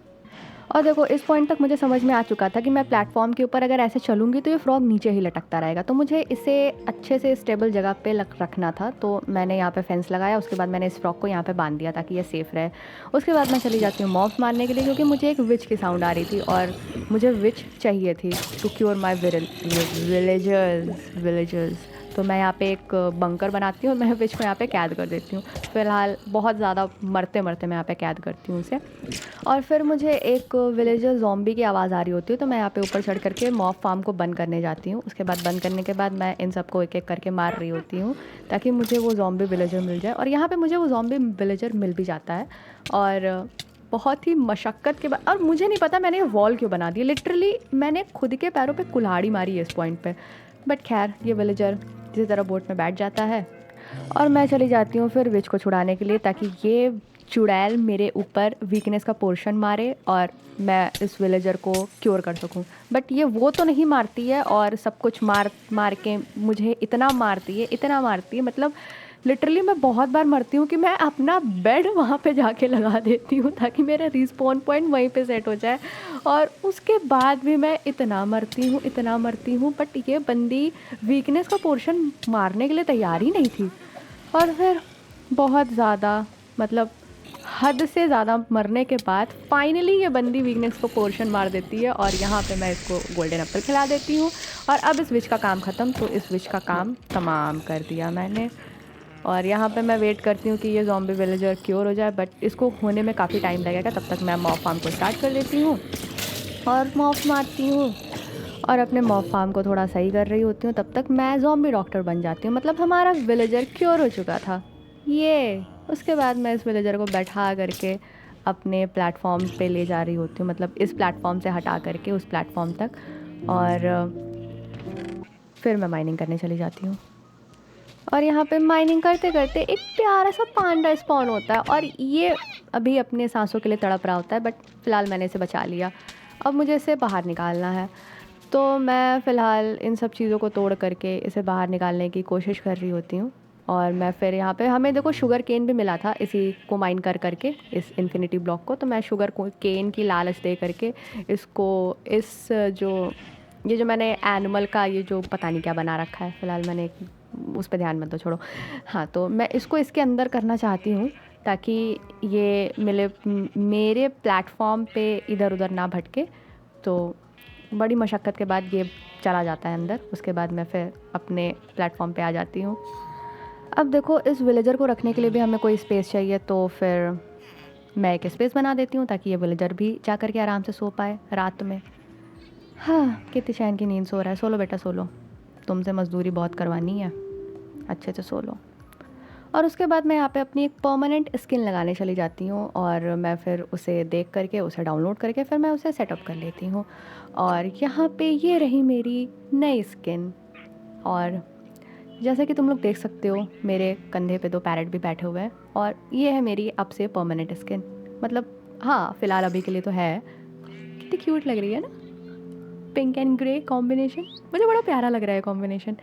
और देखो इस पॉइंट तक मुझे समझ में आ चुका था कि मैं प्लेटफॉर्म के ऊपर अगर ऐसे चलूँगी तो ये फ्रॉग नीचे ही लटकता रहेगा, तो मुझे इसे अच्छे से स्टेबल जगह पे रखना था। तो मैंने यहाँ पे फेंस लगाया, उसके बाद मैंने इस फ्रॉग को यहाँ पे बांध दिया ताकि ये सेफ़ रहे। उसके बाद मैं चली जाती हूँ मॉब्स मारने के लिए, क्योंकि मुझे एक विच की साउंड आ रही थी और मुझे विच चाहिए थी टू क्योर माई विलेजर्स। तो मैं यहाँ पे एक बंकर बनाती हूँ और मैं विच को यहाँ पे कैद कर देती हूँ। फ़िलहाल बहुत ज़्यादा मरते मरते मैं यहाँ पे कैद करती हूँ उसे। और फिर मुझे एक विलेजर ज़ॉम्बी की आवाज़ आ रही होती है, तो मैं यहाँ पे ऊपर चढ़ करके मॉब फार्म को बंद करने जाती हूँ। उसके बाद बंद करने के बाद मैं इन सबको एक एक करके मार रही होती हूँ ताकि मुझे वो ज़ॉम्बी विलेजर मिल जाए। और यहाँ पे मुझे वो ज़ॉम्बी विलेजर मिल भी जाता है, और बहुत ही मशक्क़त के बाद। और मुझे नहीं पता मैंने ये वॉल क्यों बना दी, लिटरली मैंने खुद के पैरों पे कुल्हाड़ी मारी है इस पॉइंट पे। बट खैर ये विलेजर किसी तरह बोट में बैठ जाता है और मैं चली जाती हूँ फिर विच को छुड़ाने के लिए, ताकि ये चुड़ैल मेरे ऊपर वीकनेस का पोर्शन मारे और मैं इस विलेजर को क्योर कर सकूं। बट ये वो तो नहीं मारती है, और सब कुछ मार मार के मुझे इतना मारती है, मतलब लिटरली मैं बहुत बार मरती हूँ कि मैं अपना बेड वहाँ पे जाके लगा देती हूँ ताकि मेरा रिस्पॉन पॉइंट वहीं पे सेट हो जाए। और उसके बाद भी मैं इतना मरती हूँ, बट ये बंदी वीकनेस का पोर्शन मारने के लिए तैयार ही नहीं थी। और फिर बहुत ज़्यादा, मतलब हद से ज़्यादा मरने के बाद फाइनली ये बंदी वीकनेस को पोर्शन मार देती है, और यहाँ पे मैं इसको गोल्डन एप्पल खिला देती हूँ। और अब इस विच का काम ख़त्म, तो इस विच का काम तमाम कर दिया मैंने। और यहाँ पे मैं वेट करती हूँ कि ये ज़ॉम्बी विलेजर क्योर हो जाए, बट इसको होने में काफ़ी टाइम लगेगा। तब तक मैं मॉब फार्म को स्टार्ट कर देती हूँ और मॉब मारती हूँ और अपने मॉब फार्म को थोड़ा सही कर रही होती हूँ। तब तक मैं ज़ॉम्बी डॉक्टर बन जाती हूँ, मतलब हमारा विलेजर क्योर हो चुका था ये। उसके बाद मैं इस विलेजर को बैठा करके अपने प्लेटफॉर्म पे ले जा रही होती हूँ, मतलब इस प्लेटफॉर्म से हटा करके उस प्लेटफॉर्म तक। और फिर मैं माइनिंग करने चली जाती हूँ। और यहाँ पे माइनिंग करते करते एक प्यारा सा पांडा स्पॉन होता है, और ये अभी अपने सांसों के लिए तड़प रहा होता है, बट फ़िलहाल मैंने इसे बचा लिया। अब मुझे इसे बाहर निकालना है, तो मैं फ़िलहाल इन सब चीज़ों को तोड़ करके इसे बाहर निकालने की कोशिश कर रही होती हूँ। और मैं फिर यहाँ पे, हमें देखो शुगर केन भी मिला था इसी को माइन कर करके, इस इन्फिनिटी ब्लॉक को। तो मैं शुगर केन की लालच दे करके इसको, इस जो ये जो मैंने एनिमल का ये जो पता नहीं क्या बना रखा है, फ़िलहाल मैंने उस पे ध्यान मत दो, छोड़ो। हाँ, तो मैं इसको इसके अंदर करना चाहती हूँ ताकि ये मेरे प्लेटफॉर्म पे इधर उधर ना भटके। तो बड़ी मशक्क़त के बाद ये चला जाता है अंदर। उसके बाद मैं फिर अपने प्लेटफॉर्म पे आ जाती हूँ। अब देखो इस विलेजर को रखने के लिए भी हमें कोई स्पेस चाहिए, तो फिर मैं एक स्पेस बना देती हूँ ताकि ये विलेजर भी जा कर के आराम से सो पाए रात में। हाँ, कितनी चैन की नींद सो रहा है। सो लो बेटा, सो लो, तुमसे मज़दूरी बहुत करवानी है, अच्छे से सो लो। और उसके बाद मैं यहाँ पे अपनी एक परमानेंट स्किन लगाने चली जाती हूँ, और मैं फिर उसे देख करके, उसे डाउनलोड करके फिर मैं उसे सेटअप कर लेती हूँ। और यहाँ पे ये रही मेरी नई स्किन। और जैसे कि तुम लोग देख सकते हो, मेरे कंधे पे 2 पैरट भी बैठे हुए हैं, और ये है मेरी अब से परमानेंट स्किन। मतलब हाँ, फ़िलहाल अभी के लिए तो है। कितनी क्यूट लग रही है ना, पिंक एंड ग्रे कॉम्बिनेशन, मुझे बड़ा प्यारा लग रहा है कॉम्बिनेशन।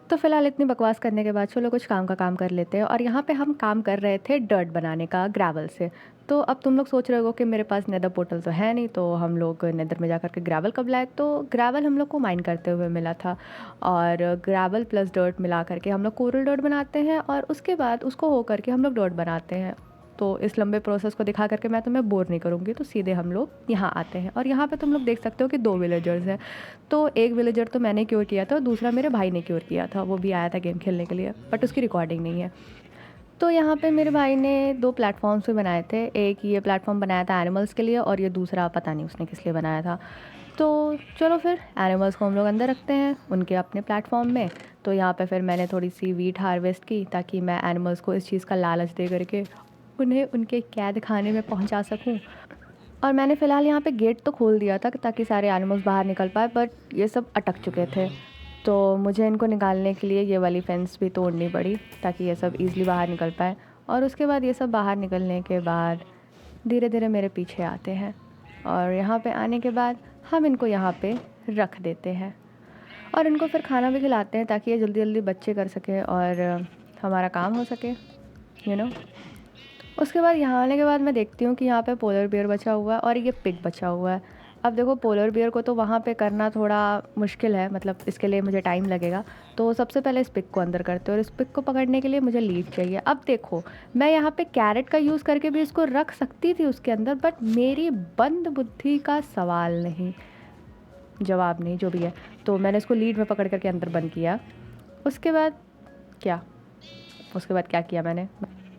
तो फ़िलहाल इतनी बकवास करने के बाद चलो कुछ काम का काम कर लेते हैं। और यहाँ पे हम काम कर रहे थे डर्ट बनाने का ग्रेवल से। तो अब तुम लोग सोच रहे हो कि मेरे पास नेदर पोर्टल तो है नहीं, तो हम लोग नेदर में जाकर के ग्रेवल कब लाए। तो ग्रेवल हम लोग को माइन करते हुए मिला था, और ग्रेवल प्लस डर्ट मिला करके हम लोग कोरल डर्ट बनाते हैं, और उसके बाद उसको हो करके हम लोग डर्ट बनाते हैं। तो इस लंबे प्रोसेस को दिखा करके मैं तुम्हें बोर नहीं करूँगी, तो सीधे हम लोग यहाँ आते हैं। और यहाँ पे तुम लोग देख सकते हो कि 2 विलेजर्स हैं। तो एक विलेजर तो मैंने क्योर किया था, और दूसरा मेरे भाई ने क्योर किया था। वो भी आया था गेम खेलने के लिए, बट उसकी रिकॉर्डिंग नहीं है। तो यहाँ पे मेरे भाई ने 2 प्लेटफॉर्म्स भी बनाए थे। एक ये प्लेटफॉर्म बनाया था एनिमल्स के लिए, और ये दूसरा पता नहीं उसने किस लिए बनाया था। तो चलो फिर एनिमल्स को हम लोग अंदर रखते हैं उनके अपने प्लेटफॉर्म में। तो यहाँ पे फिर मैंने थोड़ी सी वीट हार्वेस्ट की ताकि मैं एनिमल्स को इस चीज़ का लालच दे करके उन्हें उनके कैद खाने में पहुँचा सकूँ। और मैंने फ़िलहाल यहाँ पे गेट तो खोल दिया था ताकि सारे एनिमल्स बाहर निकल पाए, बट ये सब अटक चुके थे। तो मुझे इनको निकालने के लिए ये वाली फेंस भी तोड़नी पड़ी ताकि ये सब ईज़िली बाहर निकल पाए। और उसके बाद ये सब बाहर निकलने के बाद धीरे धीरे मेरे पीछे आते हैं, और यहाँ पे आने के बाद हम इनको यहाँ पे रख देते हैं, और इनको फिर खाना भी खिलाते हैं ताकि ये जल्दी जल्दी बच्चे कर सके और हमारा काम हो सके, यू नो। उसके बाद यहाँ आने के बाद मैं देखती हूँ कि यहाँ पे पोलर बियर बचा हुआ है और ये पिग बचा हुआ है। अब देखो पोलर बियर को तो वहाँ पे करना थोड़ा मुश्किल है, मतलब इसके लिए मुझे टाइम लगेगा। तो सबसे पहले इस पिग को अंदर करते हैं और इस पिग को पकड़ने के लिए मुझे लीड चाहिए। अब देखो, मैं यहाँ पे कैरेट का यूज़ करके भी इसको रख सकती थी उसके अंदर, बट मेरी बंद बुद्धि का सवाल नहीं, जवाब नहीं, जो भी है। तो मैंने इसको लीड में पकड़ करके अंदर बंद किया। उसके बाद क्या उसके बाद क्या किया मैंने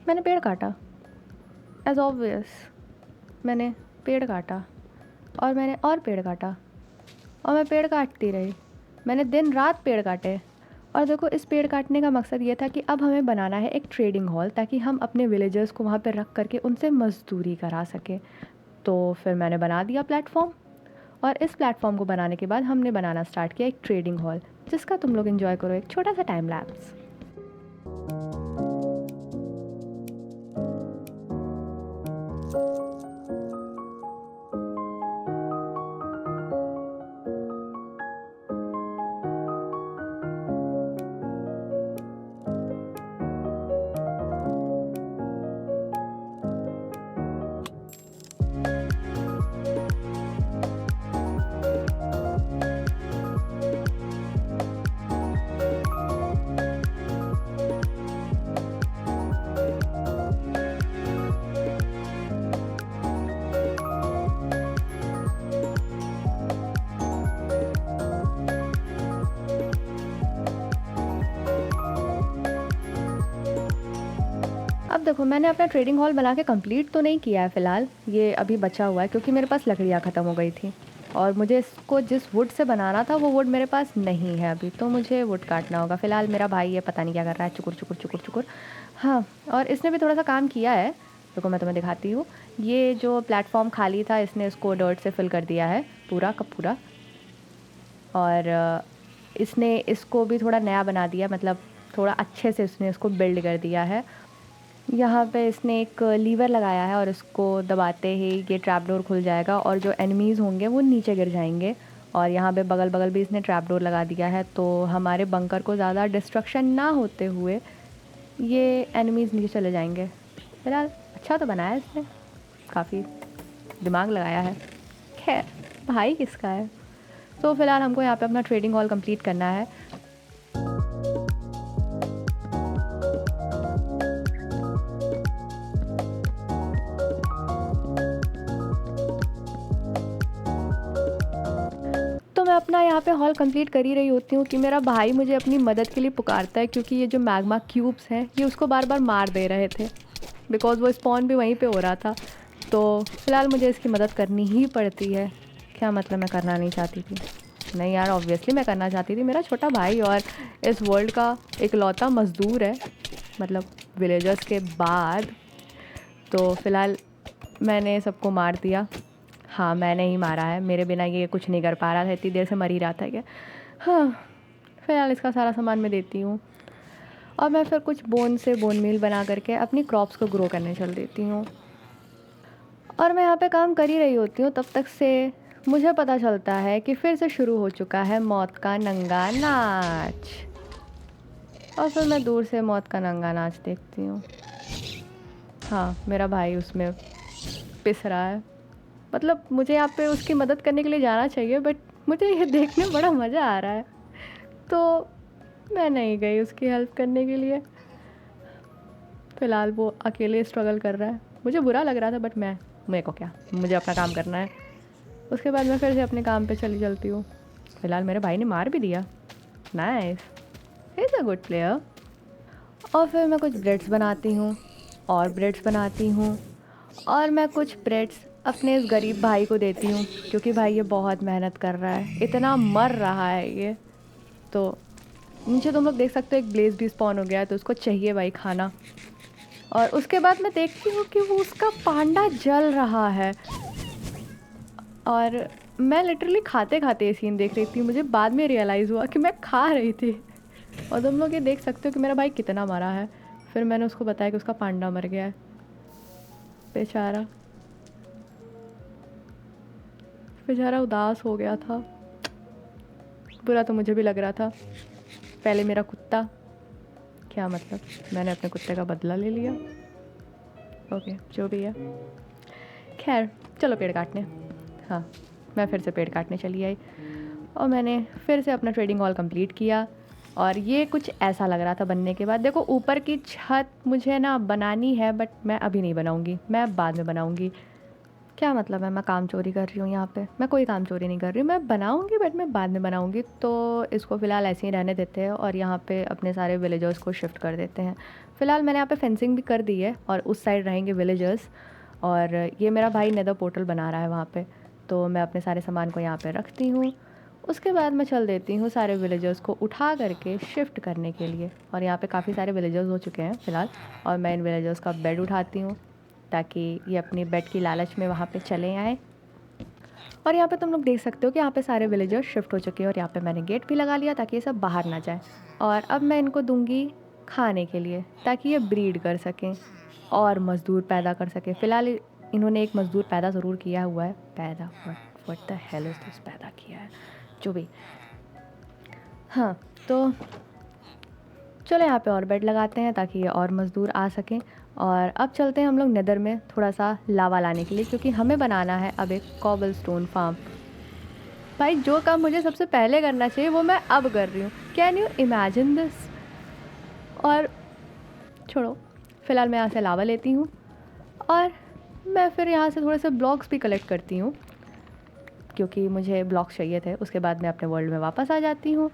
पेड़ काटा। एज ऑब्वियस, मैंने पेड़ काटा और मैंने और पेड़ काटा और मैं पेड़ काटती रही। मैंने दिन रात पेड़ काटे। और देखो, इस पेड़ काटने का मकसद ये था कि अब हमें बनाना है एक ट्रेडिंग हॉल, ताकि हम अपने विलेजर्स को वहाँ पे रख करके उनसे मज़दूरी करा सकें। तो फिर मैंने बना दिया प्लेटफॉर्म, और इस प्लेटफॉर्म को बनाने के बाद हमने बनाना स्टार्ट किया एक ट्रेडिंग हॉल, जिसका तुम लोग एंजॉय करो एक छोटा सा टाइम लैप्स। अब देखो, मैंने अपना ट्रेडिंग हॉल बना के कंप्लीट तो नहीं किया है फ़िलहाल, ये अभी बचा हुआ है क्योंकि मेरे पास लकड़ियाँ ख़त्म हो गई थी और मुझे इसको जिस वुड से बनाना था वो वुड मेरे पास नहीं है अभी, तो मुझे वुड काटना होगा। फ़िलहाल मेरा भाई ये पता नहीं क्या कर रहा है, चुकुर चुकुर चुकुर चुकुर। हाँ, और इसने भी थोड़ा सा काम किया है। देखो, मैं तुम्हें दिखाती हूँ। ये जो प्लेटफॉर्म खाली था, इसने इसको डर्ट से फिल कर दिया है पूरा का पूरा। और इसने इसको भी थोड़ा नया बना दिया, मतलब थोड़ा अच्छे से इसने इसको बिल्ड कर दिया है। यहाँ पे इसने एक लीवर लगाया है और इसको दबाते ही ये ट्रैप डोर खुल जाएगा और जो एनिमीज़ होंगे वो नीचे गिर जाएंगे। और यहाँ पे बगल बगल भी इसने ट्रैप डोर लगा दिया है, तो हमारे बंकर को ज़्यादा डिस्ट्रक्शन ना होते हुए ये एनिमीज़ नीचे चले जाएंगे। फिलहाल अच्छा तो बनाया है इसने, काफ़ी दिमाग लगाया है। खैर, भाई किसका है। तो फ़िलहाल हमको यहाँ पे अपना ट्रेडिंग हॉल कंप्लीट करना है। तो मैं अपना यहाँ पे हॉल कंप्लीट कर ही रही होती हूँ कि मेरा भाई मुझे अपनी मदद के लिए पुकारता है, क्योंकि ये जो मैग्मा क्यूब्स हैं ये उसको बार बार मार दे रहे थे, बिकॉज़ वो स्पॉन भी वहीं पे हो रहा था। तो फ़िलहाल मुझे इसकी मदद करनी ही पड़ती है। क्या मतलब मैं करना नहीं चाहती थी? नहीं यार, ऑब्वियसली मैं करना चाहती थी। मेरा छोटा भाई और इस वर्ल्ड का इकलौता मज़दूर है, मतलब विलेजर्स के बाद। तो फ़िलहाल मैंने सबको मार दिया। हाँ, मैंने ही मारा है, मेरे बिना ये कुछ नहीं कर पा रहा था, इतनी देर से मर ही रहा था क्या। हाँ, फ़िलहाल इसका सारा सामान मैं देती हूँ और मैं फिर कुछ बोन से बोन मील बना करके अपनी क्रॉप्स को ग्रो करने चल देती हूँ। और मैं यहाँ पे काम कर ही रही होती हूँ, तब तक से मुझे पता चलता है कि फिर से शुरू हो चुका है मौत का नंगा नाच। और फिर मैं दूर से मौत का नंगा नाच देखती हूँ। हाँ, मेरा भाई उसमें पिस रहा है। मतलब मुझे यहाँ पे उसकी मदद करने के लिए जाना चाहिए, बट मुझे ये देखने में बड़ा मज़ा आ रहा है, तो मैं नहीं गई उसकी हेल्प करने के लिए। फ़िलहाल वो अकेले स्ट्रगल कर रहा है। मुझे बुरा लग रहा था, बट मेरे को क्या, मुझे अपना काम करना है। उसके बाद मैं फिर से अपने काम पे चलती हूँ। फ़िलहाल मेरे भाई ने मार भी दिया। Nice, he is a good player. और फिर मैं कुछ ब्रेड्स बनाती हूँ और ब्रेड्स बनाती हूँ और मैं कुछ ब्रेड्स अपने इस गरीब भाई को देती हूँ, क्योंकि भाई ये बहुत मेहनत कर रहा है, इतना मर रहा है ये। तो नीचे तुम लोग देख सकते हो एक ब्लेज भी स्पॉन हो गया है, तो उसको चाहिए भाई खाना। और उसके बाद मैं देखती हूँ कि वो उसका पांडा जल रहा है और मैं लिटरली खाते खाते ये सीन देख रही थी। मुझे बाद में रियलाइज़ हुआ कि मैं खा रही थी। और तुम लोग ये देख सकते हो कि मेरा भाई कितना मरा है। फिर मैंने उसको बताया कि उसका पांडा मर गया है, बेचारा बेचारा उदास हो गया था। बुरा तो मुझे भी लग रहा था। पहले मेरा कुत्ता, क्या मतलब, मैंने अपने कुत्ते का बदला ले लिया। ओके जो भी है, खैर चलो पेड़ काटने। हाँ, मैं फिर से पेड़ काटने चली आई और मैंने फिर से अपना ट्रेडिंग हॉल कंप्लीट किया। और ये कुछ ऐसा लग रहा था बनने के बाद। देखो ऊपर की छत मुझे ना बनानी है, बट मैं अभी नहीं बनाऊँगी, मैं बाद में बनाऊँगी। क्या मतलब है मैं काम चोरी कर रही हूँ यहाँ पे? मैं कोई काम चोरी नहीं कर रही हूँ, मैं बनाऊँगी बट मैं बाद में बनाऊँगी। तो इसको फ़िलहाल ऐसे ही रहने देते हैं और यहाँ पे अपने सारे विलेजर्स को शिफ्ट कर देते हैं। फ़िलहाल मैंने यहाँ पे फेंसिंग भी कर दी है और उस साइड रहेंगे विलेजर्स। और ये मेरा भाई नेदर पोर्टल बना रहा है वहाँ पे, तो मैं अपने सारे सामान को यहाँ पे रखती हूँ। उसके बाद मैं चल देती हूँ सारे विलेजर्स को उठा करके शिफ्ट करने के लिए। और यहाँ पे काफ़ी सारे विलेजर्स हो चुके हैं फ़िलहाल, और मैं इन विलेजर्स का बेड उठाती हूँ ताकि ये अपनी बेड की लालच में वहाँ पे चले आएँ। और यहाँ पे तुम लोग देख सकते हो कि यहाँ पे सारे विलेजर्स शिफ्ट हो चुके हैं और यहाँ पे मैंने गेट भी लगा लिया ताकि ये सब बाहर ना जाए। और अब मैं इनको दूंगी खाने के लिए ताकि ये ब्रीड कर सकें और मज़दूर पैदा कर सकें। फ़िलहाल इन्होंने एक मज़दूर पैदा ज़रूर किया हुआ है। पैदा, what the hell is this, पैदा किया है जो भी। हाँ, तो चलो यहाँ पे और बेड लगाते हैं ताकि ये और मज़दूर आ सकें। और अब चलते हैं हम लोग नेदर में थोड़ा सा लावा लाने के लिए, क्योंकि हमें बनाना है अब एक कॉबलस्टोन फार्म। भाई जो काम मुझे सबसे पहले करना चाहिए वो मैं अब कर रही हूँ। Can you imagine this? और छोड़ो, फ़िलहाल मैं यहाँ से लावा लेती हूँ और मैं फिर यहाँ से थोड़े से ब्लॉक्स भी कलेक्ट करती हूँ, क्योंकि मुझे ब्लॉक्स चाहिए थे। उसके बाद मैं अपने वर्ल्ड में वापस आ जाती हूँ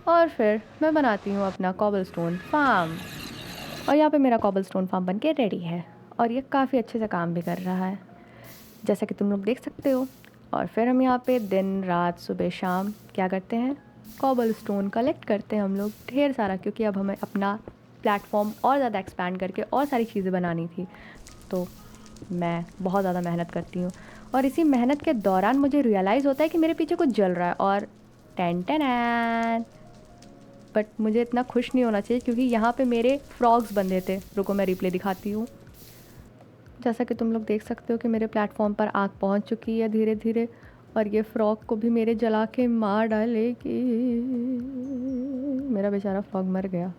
और फिर मैं बनाती हूँ अपना कॉबलस्टोन फार्म। और यहाँ पे मेरा कॉबलस्टोन फार्म बन के रेडी है और ये काफ़ी अच्छे से काम भी कर रहा है, जैसा कि तुम लोग देख सकते हो। और फिर हम यहाँ पे दिन रात सुबह शाम क्या करते हैं, कॉबलस्टोन कलेक्ट करते हैं हम लोग ढेर सारा, क्योंकि अब हमें अपना प्लेटफॉर्म और ज़्यादा एक्सपैंड करके और सारी चीज़ें बनानी थी। तो मैं बहुत ज़्यादा मेहनत करती हूँ और इसी मेहनत के दौरान मुझे रियलाइज़ होता है कि मेरे पीछे कुछ जल रहा है और टेन टेन। बट मुझे इतना खुश नहीं होना चाहिए क्योंकि यहाँ पे मेरे फ्रॉग्स बंधे थे। रुको मैं रिप्ले दिखाती हूँ। जैसा कि तुम लोग देख सकते हो कि मेरे प्लेटफॉर्म पर आग पहुँच चुकी है धीरे धीरे, और ये फ्रॉग को भी मेरे जला के मार डालेगी। मेरा बेचारा फ्रॉग मर गया।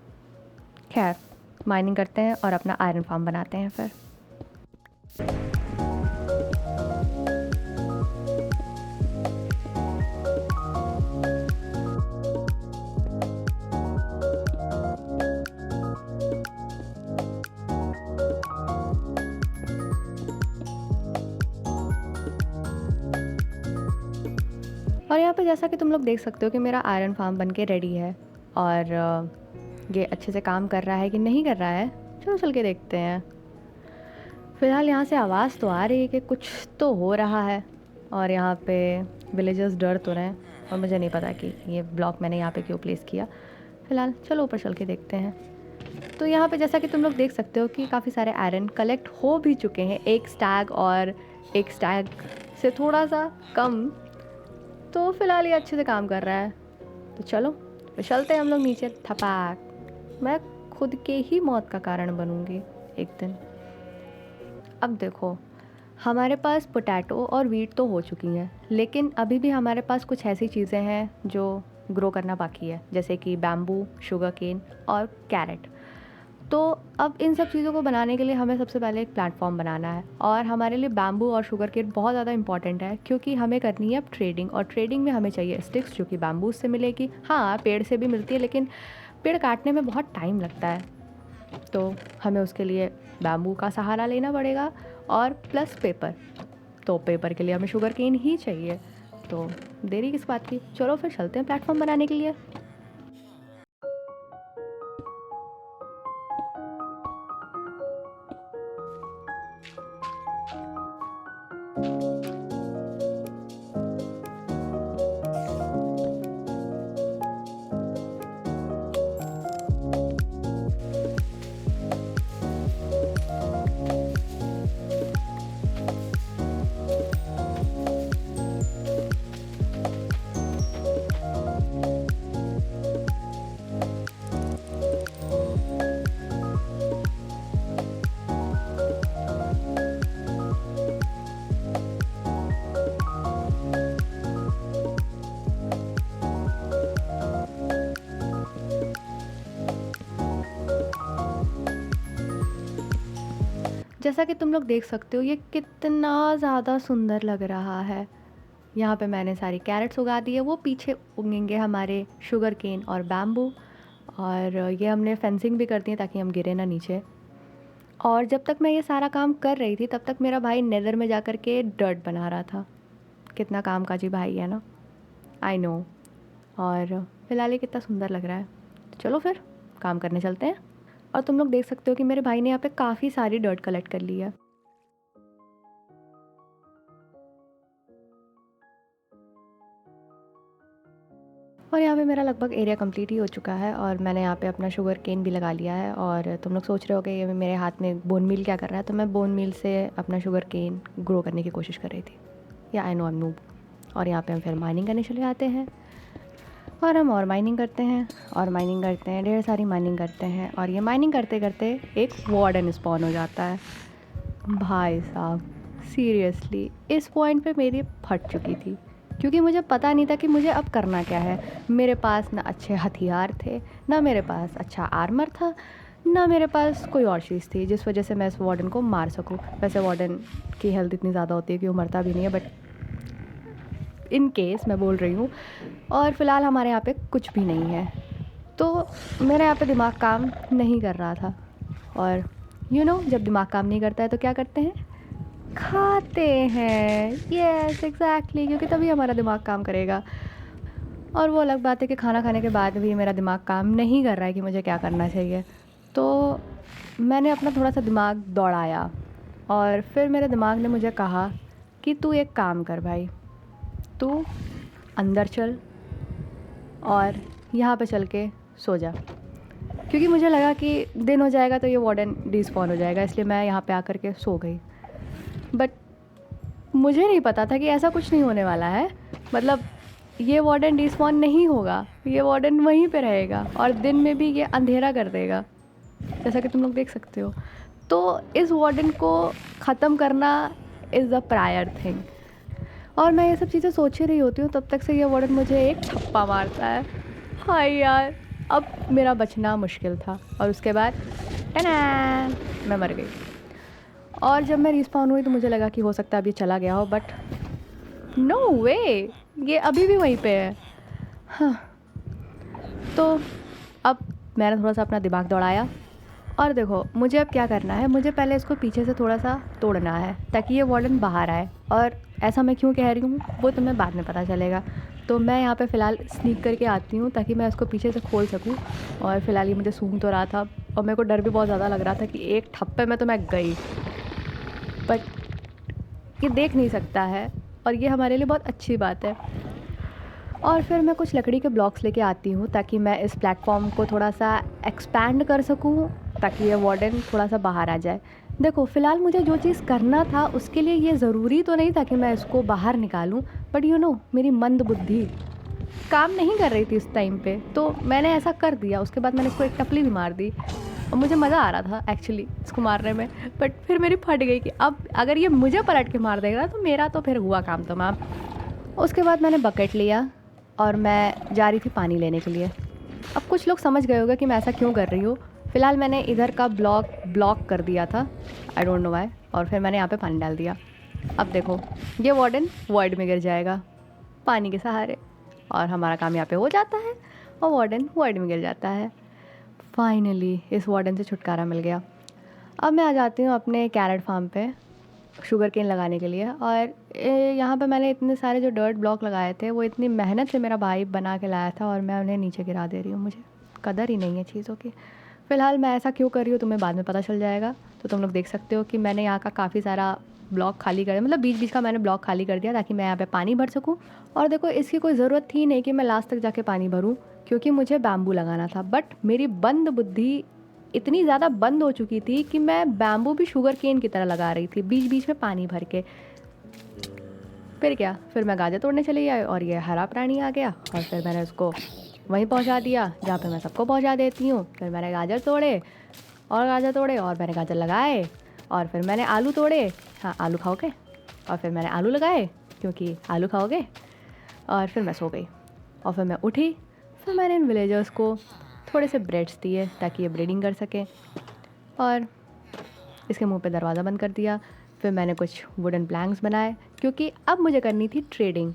खैर, माइनिंग करते हैं और अपना आयरन फार्म बनाते हैं फिर। और यहाँ पे जैसा कि तुम लोग देख सकते हो कि मेरा आयरन फार्म बन के रेडी है और ये अच्छे से काम कर रहा है कि नहीं कर रहा है, चलो चल के देखते हैं। फ़िलहाल यहाँ से आवाज़ तो आ रही है कि कुछ तो हो रहा है और यहाँ पे विलेजर्स डर तो रहे हैं, और मुझे नहीं पता कि ये ब्लॉक मैंने यहाँ पे क्यों प्लेस किया। फ़िलहाल चलो ऊपर चल के देखते हैं। तो यहाँ पे जैसा कि तुम लोग देख सकते हो कि काफ़ी सारे आयरन कलेक्ट हो भी चुके हैं, एक स्टैग और एक स्टैग से थोड़ा सा कम। तो फ़िलहाल ये अच्छे से काम कर रहा है। तो चलो तो चलते हैं हम लोग नीचे। थपाक, मैं खुद के ही मौत का कारण बनूंगी एक दिन। अब देखो, हमारे पास पोटैटो और वीट तो हो चुकी हैं, लेकिन अभी भी हमारे पास कुछ ऐसी चीज़ें हैं जो ग्रो करना बाकी है, जैसे कि बैम्बू, शुगर केन और कैरेट। तो अब इन सब चीज़ों को बनाने के लिए हमें सबसे पहले एक प्लेटफॉर्म बनाना है, और हमारे लिए बैम्बू और शुगर केन बहुत ज़्यादा इंपॉर्टेंट है, क्योंकि हमें करनी है अब ट्रेडिंग, और ट्रेडिंग में हमें चाहिए स्टिक्स जो कि बैम्बू से मिलेगी। हाँ, पेड़ से भी मिलती है, लेकिन पेड़ काटने में बहुत टाइम लगता है, तो हमें उसके लिए बैम्बू का सहारा लेना पड़ेगा, और प्लस पेपर। तो पेपर के लिए हमें शुगर केन ही चाहिए। तो देरी किस बात की, चलो फिर चलते हैं प्लेटफॉर्म बनाने के लिए। जैसा कि तुम लोग देख सकते हो ये कितना ज़्यादा सुंदर लग रहा है। यहाँ पे मैंने सारी कैरेट्स उगा दी है, वो पीछे उगेंगे हमारे शुगर केन और बैम्बू। और ये हमने फेंसिंग भी कर दी है ताकि हम गिरे ना नीचे। और जब तक मैं ये सारा काम कर रही थी तब तक मेरा भाई नेदर में जा कर के डर्ट बना रहा था। कितना काम काजी भाई है ना, आई नो। और फिलहाल ये कितना सुंदर लग रहा है। तो चलो फिर काम करने चलते हैं। और तुम लोग देख सकते हो कि मेरे भाई ने यहाँ पे काफ़ी सारी डर्ट कलेक्ट कर ली है। और यहाँ पे मेरा लगभग एरिया कंप्लीट ही हो चुका है और मैंने यहाँ पे अपना शुगर केन भी लगा लिया है। और तुम लोग सोच रहे हो कि ये मेरे हाथ में बोन मील क्या कर रहा है, तो मैं बोन मील से अपना शुगर केन ग्रो करने की कोशिश कर रही थी। या I no I am noob. और यहाँ पे हम फिर माइनिंग करने चले जाते हैं और हम और माइनिंग करते हैं और माइनिंग करते हैं, ढेर सारी माइनिंग करते हैं। और ये माइनिंग करते करते एक वार्डन स्पॉन हो जाता है। भाई साहब सीरियसली इस पॉइंट पे मेरी फट चुकी थी, क्योंकि मुझे पता नहीं था कि मुझे अब करना क्या है। मेरे पास ना अच्छे हथियार थे, ना मेरे पास अच्छा आर्मर था, ना मेरे पास कोई और चीज़ थी जिस वजह से मैं इस वार्डन को मार सकूं। वैसे वार्डन की हेल्थ इतनी ज़्यादा होती है कि वो मरता भी नहीं है, बट इन केस मैं बोल रही हूँ। और फ़िलहाल हमारे यहाँ पे कुछ भी नहीं है, तो मेरा यहाँ पे दिमाग काम नहीं कर रहा था। और जब दिमाग काम नहीं करता है तो क्या करते हैं, खाते हैं। यस एग्जैक्टली, क्योंकि तभी हमारा दिमाग काम करेगा। और वो अलग बात है कि खाना खाने के बाद भी मेरा दिमाग काम नहीं कर रहा है कि मुझे क्या करना चाहिए। तो मैंने अपना थोड़ा सा दिमाग दौड़ाया और फिर मेरे दिमाग ने मुझे कहा कि तू एक काम कर भाई, तू अंदर चल और यहाँ पे चल के सो जा। क्योंकि मुझे लगा कि दिन हो जाएगा तो ये वार्डन डिस्पॉन हो जाएगा, इसलिए मैं यहाँ पे आकर के सो गई। बट मुझे नहीं पता था कि ऐसा कुछ नहीं होने वाला है। मतलब ये वार्डन डिस्पॉन नहीं होगा, ये वार्डन वहीं पे रहेगा और दिन में भी ये अंधेरा कर देगा, जैसा कि तुम लोग देख सकते हो। तो इस वार्डन को ख़त्म करना इज़ द प्रायर थिंग। और मैं ये सब चीज़ें सोच ही रही होती हूँ तब तक से ये वार्डन मुझे एक छप्पा मारता है। हाय यार, अब मेरा बचना मुश्किल था। और उसके बाद टना मैं मर गई। और जब मैं रिस्पॉन हुई तो मुझे लगा कि हो सकता है अब ये चला गया हो, बट नो वे, ये अभी भी वहीं पे है। हाँ, तो अब मैंने थोड़ा सा अपना दिमाग दौड़ाया और देखो मुझे अब क्या करना है। मुझे पहले इसको पीछे से थोड़ा सा तोड़ना है ताकि ये वार्डन बाहर आए। और ऐसा मैं क्यों कह रही हूँ वो तुम्हें बाद में पता चलेगा। तो मैं यहाँ पे फ़िलहाल स्नीक करके आती हूँ ताकि मैं इसको पीछे से खोल सकूँ। और फ़िलहाल ये मुझे सूंघ तो रहा था और मेरे को डर भी बहुत ज़्यादा लग रहा था कि एक ठप्पे में तो मैं गई, बट ये देख नहीं सकता है और ये हमारे लिए बहुत अच्छी बात है। और फिर मैं कुछ लकड़ी के ब्लॉक्स लेके आती हूँ ताकि मैं इस प्लेटफॉर्म को थोड़ा सा एक्सपैंड कर सकूँ, ताकि ये वार्डन थोड़ा सा बाहर आ जाए। देखो फ़िलहाल मुझे जो चीज़ करना था उसके लिए ये ज़रूरी तो नहीं था कि मैं इसको बाहर निकालूँ, बट मेरी मंद बुद्धि काम नहीं कर रही थी इस टाइम पे, तो मैंने ऐसा कर दिया। उसके बाद मैंने इसको एक टपली भी मार दी और मुझे मज़ा आ रहा था एक्चुअली इसको मारने में। बट फिर मेरी फट गई कि अब अगर ये मुझे पलट के मार देगा तो मेरा तो फिर हुआ काम तमाम। उसके बाद मैंने बकेट लिया और मैं जा रही थी पानी लेने के लिए। अब कुछ लोग समझ गए होगा कि मैं ऐसा क्यों कर रही हूँ। फ़िलहाल मैंने इधर का ब्लॉक कर दिया था, आई डोंट नो व्हाई, और फिर मैंने यहाँ पे पानी डाल दिया। अब देखो ये वार्डन वर्ल्ड में गिर जाएगा पानी के सहारे और हमारा काम यहाँ पे हो जाता है और वार्डन वर्ल्ड में गिर जाता है। फाइनली इस वार्डन से छुटकारा मिल गया। अब मैं आ जाती हूँ अपने कैरेट फार्म पे शुगर केन लगाने के लिए। और यहाँ पे मैंने इतने सारे जो डर्ट ब्लॉक लगाए थे वो इतनी मेहनत से मेरा भाई बना के लाया था और मैं उन्हें नीचे गिरा दे रही हूँ। मुझे कदर ही नहीं है चीज़ों की। फ़िलहाल मैं ऐसा क्यों कर रही हूँ तुम्हें बाद में पता चल जाएगा। तो तुम लोग देख सकते हो कि मैंने यहाँ का काफ़ी सारा ब्लॉक खाली कर दिया, मतलब बीच बीच का मैंने ब्लॉक खाली कर दिया ताकि मैं यहाँ पे पानी भर सकूँ। और देखो इसकी कोई ज़रूरत थी नहीं कि मैं लास्ट तक जाके पानी भरूँ, क्योंकि मुझे बैम्बू लगाना था। बट मेरी बंद बुद्धि इतनी ज़्यादा बंद हो चुकी थी कि मैं बैम्बू भी शुगर केन की तरह लगा रही थी बीच बीच में पानी भर के। फिर क्या, फिर मैं गाजर तोड़ने चली आई और ये हरा प्राणी आ गया और फिर मैंने उसको वहीं पहुंचा दिया जहाँ पे मैं सबको पहुंचा देती हूँ। फिर मैंने गाजर तोड़े और मैंने गाजर लगाए और फिर मैंने आलू तोड़े। हाँ, आलू खाओगे? और फिर मैंने आलू लगाए क्योंकि आलू खाओगे। और फिर मैं सो गई और फिर मैं उठी। फिर मैंने इन विलेजर्स को थोड़े से ब्रेड्स दिए ताकि ये ब्रीडिंग कर सकें। और इसके मुंह पे दरवाज़ा बंद कर दिया। फिर मैंने कुछ वुडन प्लैंक्स बनाए क्योंकि अब मुझे करनी थी ट्रेडिंग,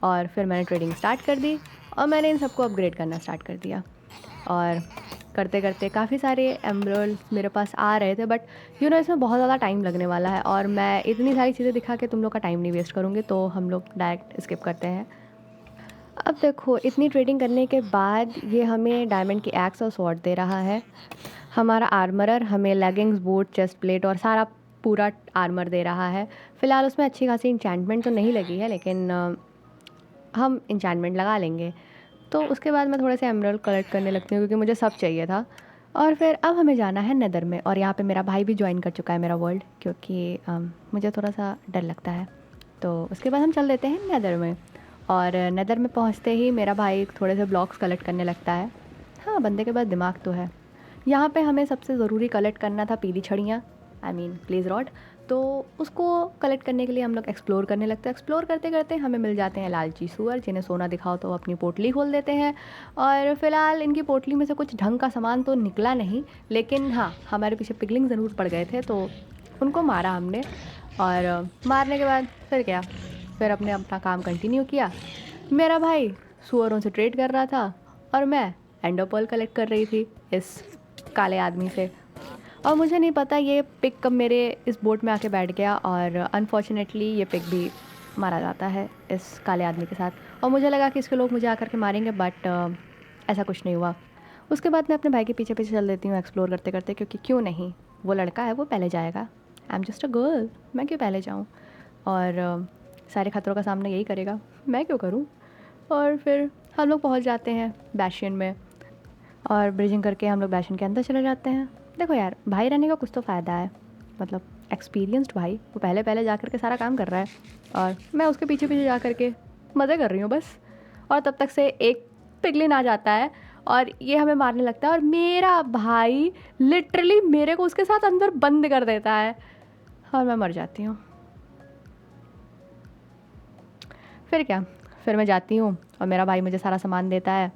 और फिर मैंने ट्रेडिंग स्टार्ट कर दी और मैंने इन सबको अपग्रेड करना स्टार्ट कर दिया। और करते करते काफ़ी सारे एमराल्ड्स मेरे पास आ रहे थे, बट इसमें बहुत ज़्यादा टाइम लगने वाला है और मैं इतनी सारी चीज़ें दिखा के तुम लोग का टाइम नहीं वेस्ट करूँगी, तो हम लोग डायरेक्ट स्किप करते हैं। अब देखो, इतनी ट्रेडिंग करने के बाद ये हमें डायमंड की एक्स और स्वॉर्ड दे रहा है। हमारा आर्मरर हमें लेगिंग्स, बूट, चेस्ट प्लेट और सारा पूरा आर्मर दे रहा है। फ़िलहाल उसमें अच्छी खासी इंचेंटमेंट तो नहीं लगी है, लेकिन हम इंचेंटमेंट लगा लेंगे। तो उसके बाद मैं थोड़े से एमराल्ड कलेक्ट करने लगती हूँ क्योंकि मुझे सब चाहिए था। और फिर अब हमें जाना है नेदर में, और यहाँ पे मेरा भाई भी ज्वाइन कर चुका है मेरा वर्ल्ड, क्योंकि मुझे थोड़ा सा डर लगता है। तो उसके बाद हम चल देते हैं नेदर में, और नेदर में पहुँचते ही मेरा भाई थोड़े से ब्लॉक्स कलेक्ट करने लगता है। हाँ, बंदे के पास दिमाग तो है। यहाँ पे हमें सबसे ज़रूरी कलेक्ट करना था पीली छड़ियाँ, आई मीन प्लेस रॉड। तो उसको कलेक्ट करने के लिए हम लोग एक्सप्लोर करने लगते हैं। एक्सप्लोर करते करते हमें मिल जाते हैं लालची सूअर, जिन्हें सोना दिखाओ तो अपनी पोटली खोल देते हैं। और फ़िलहाल इनकी पोटली में से कुछ ढंग का सामान तो निकला नहीं, लेकिन हाँ, हमारे पीछे पिगलिंग ज़रूर पड़ गए थे, तो उनको मारा हमने। और मारने के बाद फिर क्या, फिर अपने अपना काम कंटिन्यू किया। मेरा भाई सूअरों से ट्रेड कर रहा था और मैं एंडर पर्ल कलेक्ट कर रही थी इस काले आदमी से। और मुझे नहीं पता ये पिग कब मेरे इस बोट में आके बैठ गया, और अनफॉर्चुनेटली ये पिग भी मारा जाता है इस काले आदमी के साथ। और मुझे लगा कि इसके लोग मुझे आकर के मारेंगे, बट ऐसा कुछ नहीं हुआ। उसके बाद मैं अपने भाई के पीछे पीछे चल देती हूँ एक्सप्लोर करते करते, क्योंकि क्यों नहीं, वो लड़का है, वो पहले जाएगा। I am just a girl, मैं क्यों पहले जाऊँ, और सारे खतरों का सामना यही करेगा, मैं क्यों करूँ। और फिर हम लोग पहुँच जाते हैं बैशियन में, और ब्रिजिंग करके हम लोग बैशियन के अंदर चले जाते हैं। देखो यार, भाई रहने का कुछ तो फ़ायदा है, मतलब एक्सपीरियंस्ड भाई, वो पहले पहले जा कर के सारा काम कर रहा है और मैं उसके पीछे पीछे जा कर के मज़े कर रही हूँ बस। और तब तक से एक पिगलिन आ जाता है और ये हमें मारने लगता है, और मेरा भाई लिटरली मेरे को उसके साथ अंदर बंद कर देता है और मैं मर जाती हूँ। फिर क्या, फिर मैं जाती हूँ और मेरा भाई मुझे सारा सामान देता है।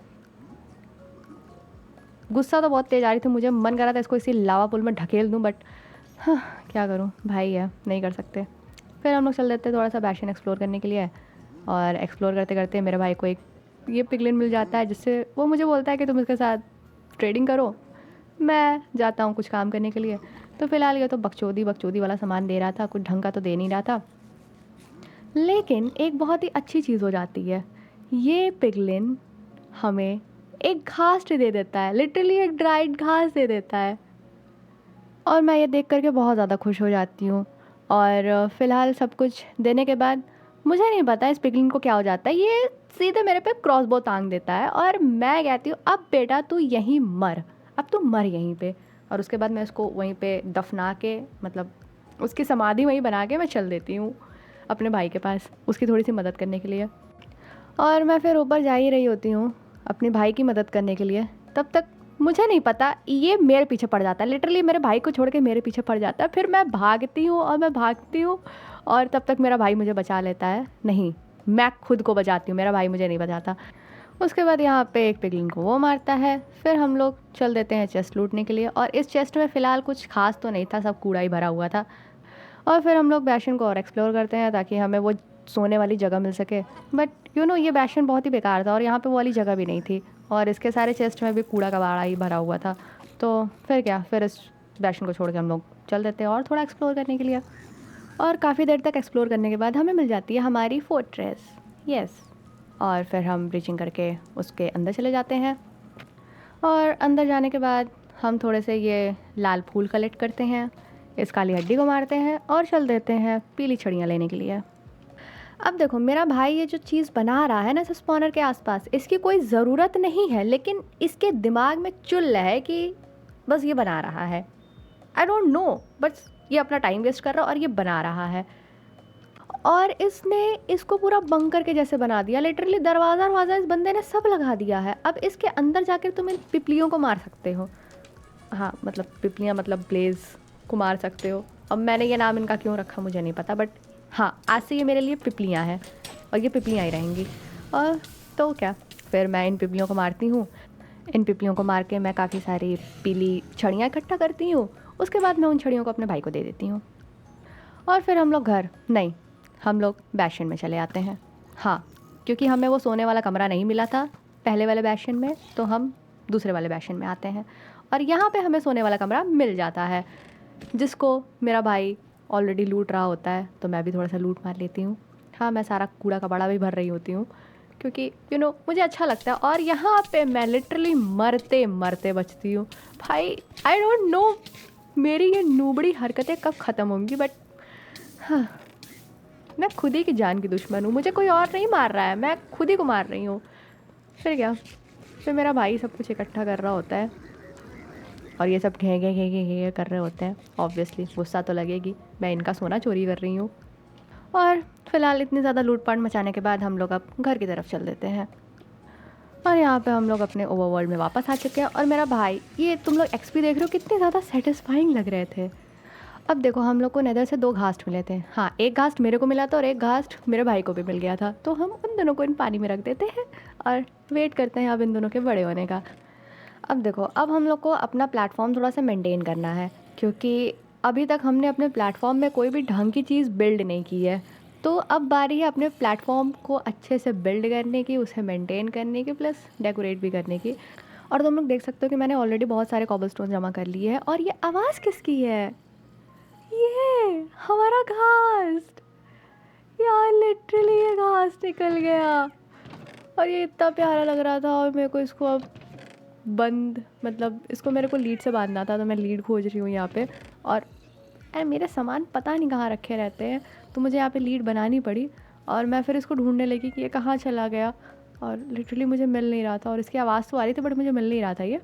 गुस्सा तो बहुत तेज़ आ रही थी मुझे, मन कर रहा था इसको इसी लावा पुल में ढकेल दूँ, बट हाँ, क्या करूँ, भाई है, नहीं कर सकते। फिर हम लोग चल देते थोड़ा सा बैशियन एक्सप्लोर करने के लिए, और एक्सप्लोर करते करते मेरे भाई को एक ये पिगलिन मिल जाता है, जिससे वो मुझे बोलता है कि तुम इसके साथ ट्रेडिंग करो। मैं जाता हूँ कुछ काम करने के लिए। तो फ़िलहाल ये तो बकचोदी बकचोदी वाला सामान दे रहा था, कुछ ढंग का तो दे नहीं रहा था। लेकिन एक बहुत ही अच्छी चीज़ हो जाती है, ये पिगलिन हमें एक घास दे देता है, लिटरली एक ड्राइड घास दे देता है, और मैं ये देख कर के बहुत ज़्यादा खुश हो जाती हूँ। और फ़िलहाल सब कुछ देने के बाद मुझे नहीं पता इस पिगलिन को क्या हो जाता है, ये सीधे मेरे पे क्रॉसबो तांग देता है और मैं कहती हूँ अब बेटा तू यहीं मर, अब तू मर यहीं पे। और उसके बाद मैं उसको वहीं पे दफना के, मतलब उसकी समाधि वहीं बना के मैं चल देती हूँ अपने भाई के पास, उसकी थोड़ी सी मदद करने के लिए। और मैं फिर ऊपर जा ही रही होती हूँ अपने भाई की मदद करने के लिए, तब तक मुझे नहीं पता ये मेरे पीछे पड़ जाता है, लिटरली मेरे भाई को छोड़ के मेरे पीछे पड़ जाता है। फिर मैं भागती हूँ और मैं भागती हूँ, और तब तक मेरा भाई मुझे बचा लेता है। नहीं, मैं खुद को बचाती हूँ, मेरा भाई मुझे नहीं बचाता। उसके बाद यहाँ पे एक पिगलिन को वो मारता है। फिर हम लोग चल देते हैं चेस्ट लूटने के लिए, और इस चेस्ट में फ़िलहाल कुछ खास तो नहीं था, सब कूड़ा ही भरा हुआ था। और फिर हम लोग बैशन को और एक्सप्लोर करते हैं ताकि हमें वो सोने वाली जगह मिल सके, बट ये बैशन बहुत ही बेकार था और यहाँ पे वो वाली जगह भी नहीं थी, और इसके सारे चेस्ट में भी कूड़ा कबाड़ा ही भरा हुआ था। तो फिर क्या, फिर इस बैशन को छोड़ के हम लोग चल देते हैं और थोड़ा एक्सप्लोर करने के लिए। और काफ़ी देर तक एक्सप्लोर करने के बाद हमें मिल जाती है हमारी फोर्ट्रेस, यस। और फिर हम ब्रीचिंग करके उसके अंदर चले जाते हैं, और अंदर जाने के बाद हम थोड़े से ये लाल फूल कलेक्ट करते हैं, इस काली हड्डी को मारते हैं और चल देते हैं पीली छड़ियाँ लेने के लिए। अब देखो, मेरा भाई ये जो चीज़ बना रहा है ना इस स्पॉनर के आसपास, इसकी कोई ज़रूरत नहीं है, लेकिन इसके दिमाग में चुल है कि बस ये बना रहा है। आई डोंट नो, बस ये अपना टाइम वेस्ट कर रहा है और ये बना रहा है। और इसने इसको पूरा बंकर के जैसे बना दिया, लिटरली दरवाज़ा इस बंदे ने सब लगा दिया है। अब इसके अंदर जाकर तुम इन पिपलियों को मार सकते हो, हाँ मतलब पिपलियाँ मतलब ब्लेज को मार सकते हो। अब मैंने ये नाम इनका क्यों रखा मुझे नहीं पता, बट हाँ, आज से ये मेरे लिए पिपलियाँ हैं और ये पिपलियाँ ही रहेंगी। और तो क्या, फिर मैं इन पिपलियों को मारती हूँ। इन पिपलियों को मार के मैं काफ़ी सारी पीली छड़ियाँ इकट्ठा करती हूँ, उसके बाद मैं उन छड़ियों को अपने भाई को दे देती हूँ और फिर हम लोग घर नहीं, हम लोग बेसिन में चले आते हैं। हाँ, क्योंकि हमें वो सोने वाला कमरा नहीं मिला था पहले वाले बेसिन में, तो हम दूसरे वाले बेसिन में आते हैं और यहाँ पे हमें सोने वाला कमरा मिल जाता है, जिसको मेरा भाई ऑलरेडी लूट रहा होता है, तो मैं भी थोड़ा सा लूट मार लेती हूँ। हाँ, मैं सारा कूड़ा कबाड़ा भी भर रही होती हूँ क्योंकि मुझे अच्छा लगता है। और यहाँ पे मैं लिटरली मरते मरते बचती हूँ भाई। आई डोंट नो मेरी ये नूबड़ी हरकतें कब ख़त्म होंगी, बट हाँ, मैं खुद ही की जान की दुश्मन हूँ। मुझे कोई और नहीं मार रहा है, मैं खुद ही को मार रही हूँ। फिर क्या, फिर मेरा भाई सब कुछ इकट्ठा कर रहा होता है और ये सब घे घे घे घे घे कर रहे होते हैं। ऑब्वियसली गुस्सा तो लगेगी, मैं इनका सोना चोरी कर रही हूँ। और फिलहाल इतनी ज़्यादा लूटपाट मचाने के बाद हम लोग अब घर की तरफ चल देते हैं और यहाँ पे हम लोग अपने ओवरवर्ल्ड में वापस आ चुके हैं। और मेरा भाई, ये तुम लोग एक्सपी देख रहे हो, कितने ज़्यादा सेटिस्फाइंग लग रहे थे। अब देखो, हम लोग को नेदर से 2 घास्ट मिले थे। हाँ, एक घास्ट मेरे को मिला था और एक घास्ट मेरे भाई को भी मिल गया था, तो हम उन दोनों को इन पानी में रख देते हैं और वेट करते हैं अब इन दोनों के बड़े होने का। अब देखो, अब हम लोग को अपना प्लेटफॉर्म थोड़ा सा मेंटेन करना है, क्योंकि अभी तक हमने अपने प्लेटफॉर्म में कोई भी ढंग की चीज़ बिल्ड नहीं की है। तो अब बारी है अपने प्लेटफॉर्म को अच्छे से बिल्ड करने की, उसे मेंटेन करने की, प्लस डेकोरेट भी करने की। और तुम लोग देख सकते हो कि मैंने ऑलरेडी बहुत सारे कॉबलस्टोन जमा कर लिए हैं। और ये आवाज़ किसकी है? ये हमारा घास यार, लिटरली ये घास निकल गया और ये इतना प्यारा लग रहा था। और मेरे को इसको अब इसको मेरे को लीड से बांधना था, तो मैं लीड खोज रही हूँ यहाँ पे। और मेरे सामान पता नहीं कहाँ रखे रहते हैं, तो मुझे यहाँ पे लीड बनानी पड़ी और मैं फिर इसको ढूंढने लगी कि ये कहाँ चला गया। और लिटरली मुझे मिल नहीं रहा था, और इसकी आवाज़ तो आ रही थी बट मुझे मिल नहीं रहा था ये।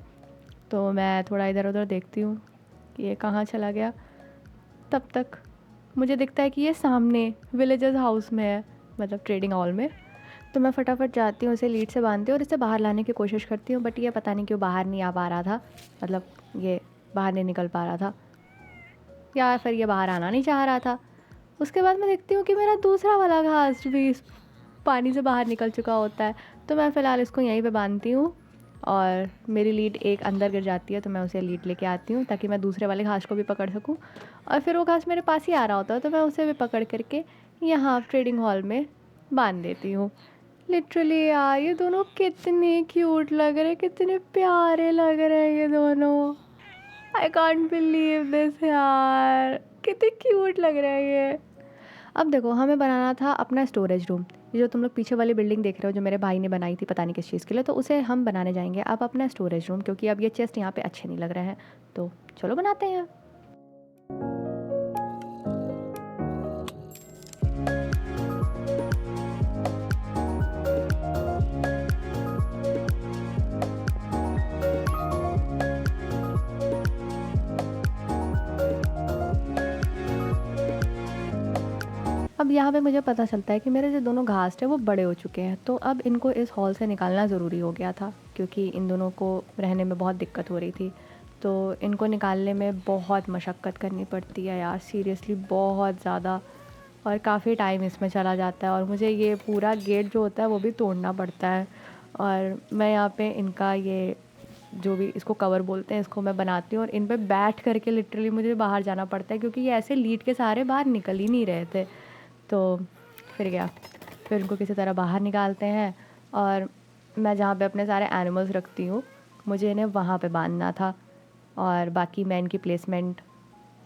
तो मैं थोड़ा इधर उधर देखती हूँ कि ये कहाँ चला गया। तब तक मुझे दिखता है कि ये सामने विलेजर्स हाउस में है, मतलब ट्रेडिंग हॉल में। तो मैं फटाफट जाती हूँ, उसे लीड से बांधती हूँ और इसे बाहर लाने की कोशिश करती हूँ, बट ये पता नहीं क्यों बाहर नहीं आ पा रहा था। मतलब ये बाहर नहीं निकल पा रहा था, या फिर ये बाहर आना नहीं चाह रहा था। उसके बाद मैं देखती हूँ कि मेरा दूसरा वाला घास भी इस पानी से बाहर निकल चुका होता है। तो मैं फ़िलहाल इसको यहीं पे बांधती हूँ और मेरी लीड एक अंदर गिर जाती है, तो मैं उसे लीड लेके आती हूँ ताकि मैं दूसरे वाले घास को भी पकड़ सकूँ। और फिर वो घास मेरे पास ही आ रहा होता है, तो मैं उसे भी पकड़ करके यहाँ ट्रेडिंग हॉल में बांध देती हूँ। लिटरली यार, ये दोनों कितने क्यूट लग रहे हैं, कितने प्यारे लग रहे हैं ये दोनों। आई कांट बिलीव दिस यार, कितने क्यूट लग रहे हैं ये। अब देखो, हमें बनाना था अपना स्टोरेज रूम। ये जो तुम लोग पीछे वाली बिल्डिंग देख रहे हो, जो मेरे भाई ने बनाई थी पता नहीं किस चीज़ के लिए, तो उसे हम बनाने जाएंगे अब अपना स्टोरेज रूम, क्योंकि अब ये चेस्ट यहाँ पे अच्छे नहीं लग रहे हैं। तो चलो बनाते हैं। अब यहाँ पे मुझे पता चलता है कि मेरे जो दोनों घास थे वो बड़े हो चुके हैं, तो अब इनको इस हॉल से निकालना ज़रूरी हो गया था, क्योंकि इन दोनों को रहने में बहुत दिक्कत हो रही थी। तो इनको निकालने में बहुत मशक्क़त करनी पड़ती है यार, सीरियसली बहुत ज़्यादा। और काफ़ी टाइम इसमें चला जाता है, और मुझे ये पूरा गेट जो होता है वो भी तोड़ना पड़ता है। और मैं यहाँ पे इनका ये जो भी इसको कवर बोलते हैं, इसको मैं बनाती हूँ और इन पे बैठ करके लिटरली मुझे बाहर जाना पड़ता है, क्योंकि ये ऐसे लीड के सहारे बाहर निकल ही नहीं रहे थे। तो फिर क्या, फिर उनको किसी तरह बाहर निकालते हैं और मैं जहाँ पे अपने सारे एनिमल्स रखती हूँ, मुझे इन्हें वहाँ पे बांधना था। और बाकी मैं इनकी प्लेसमेंट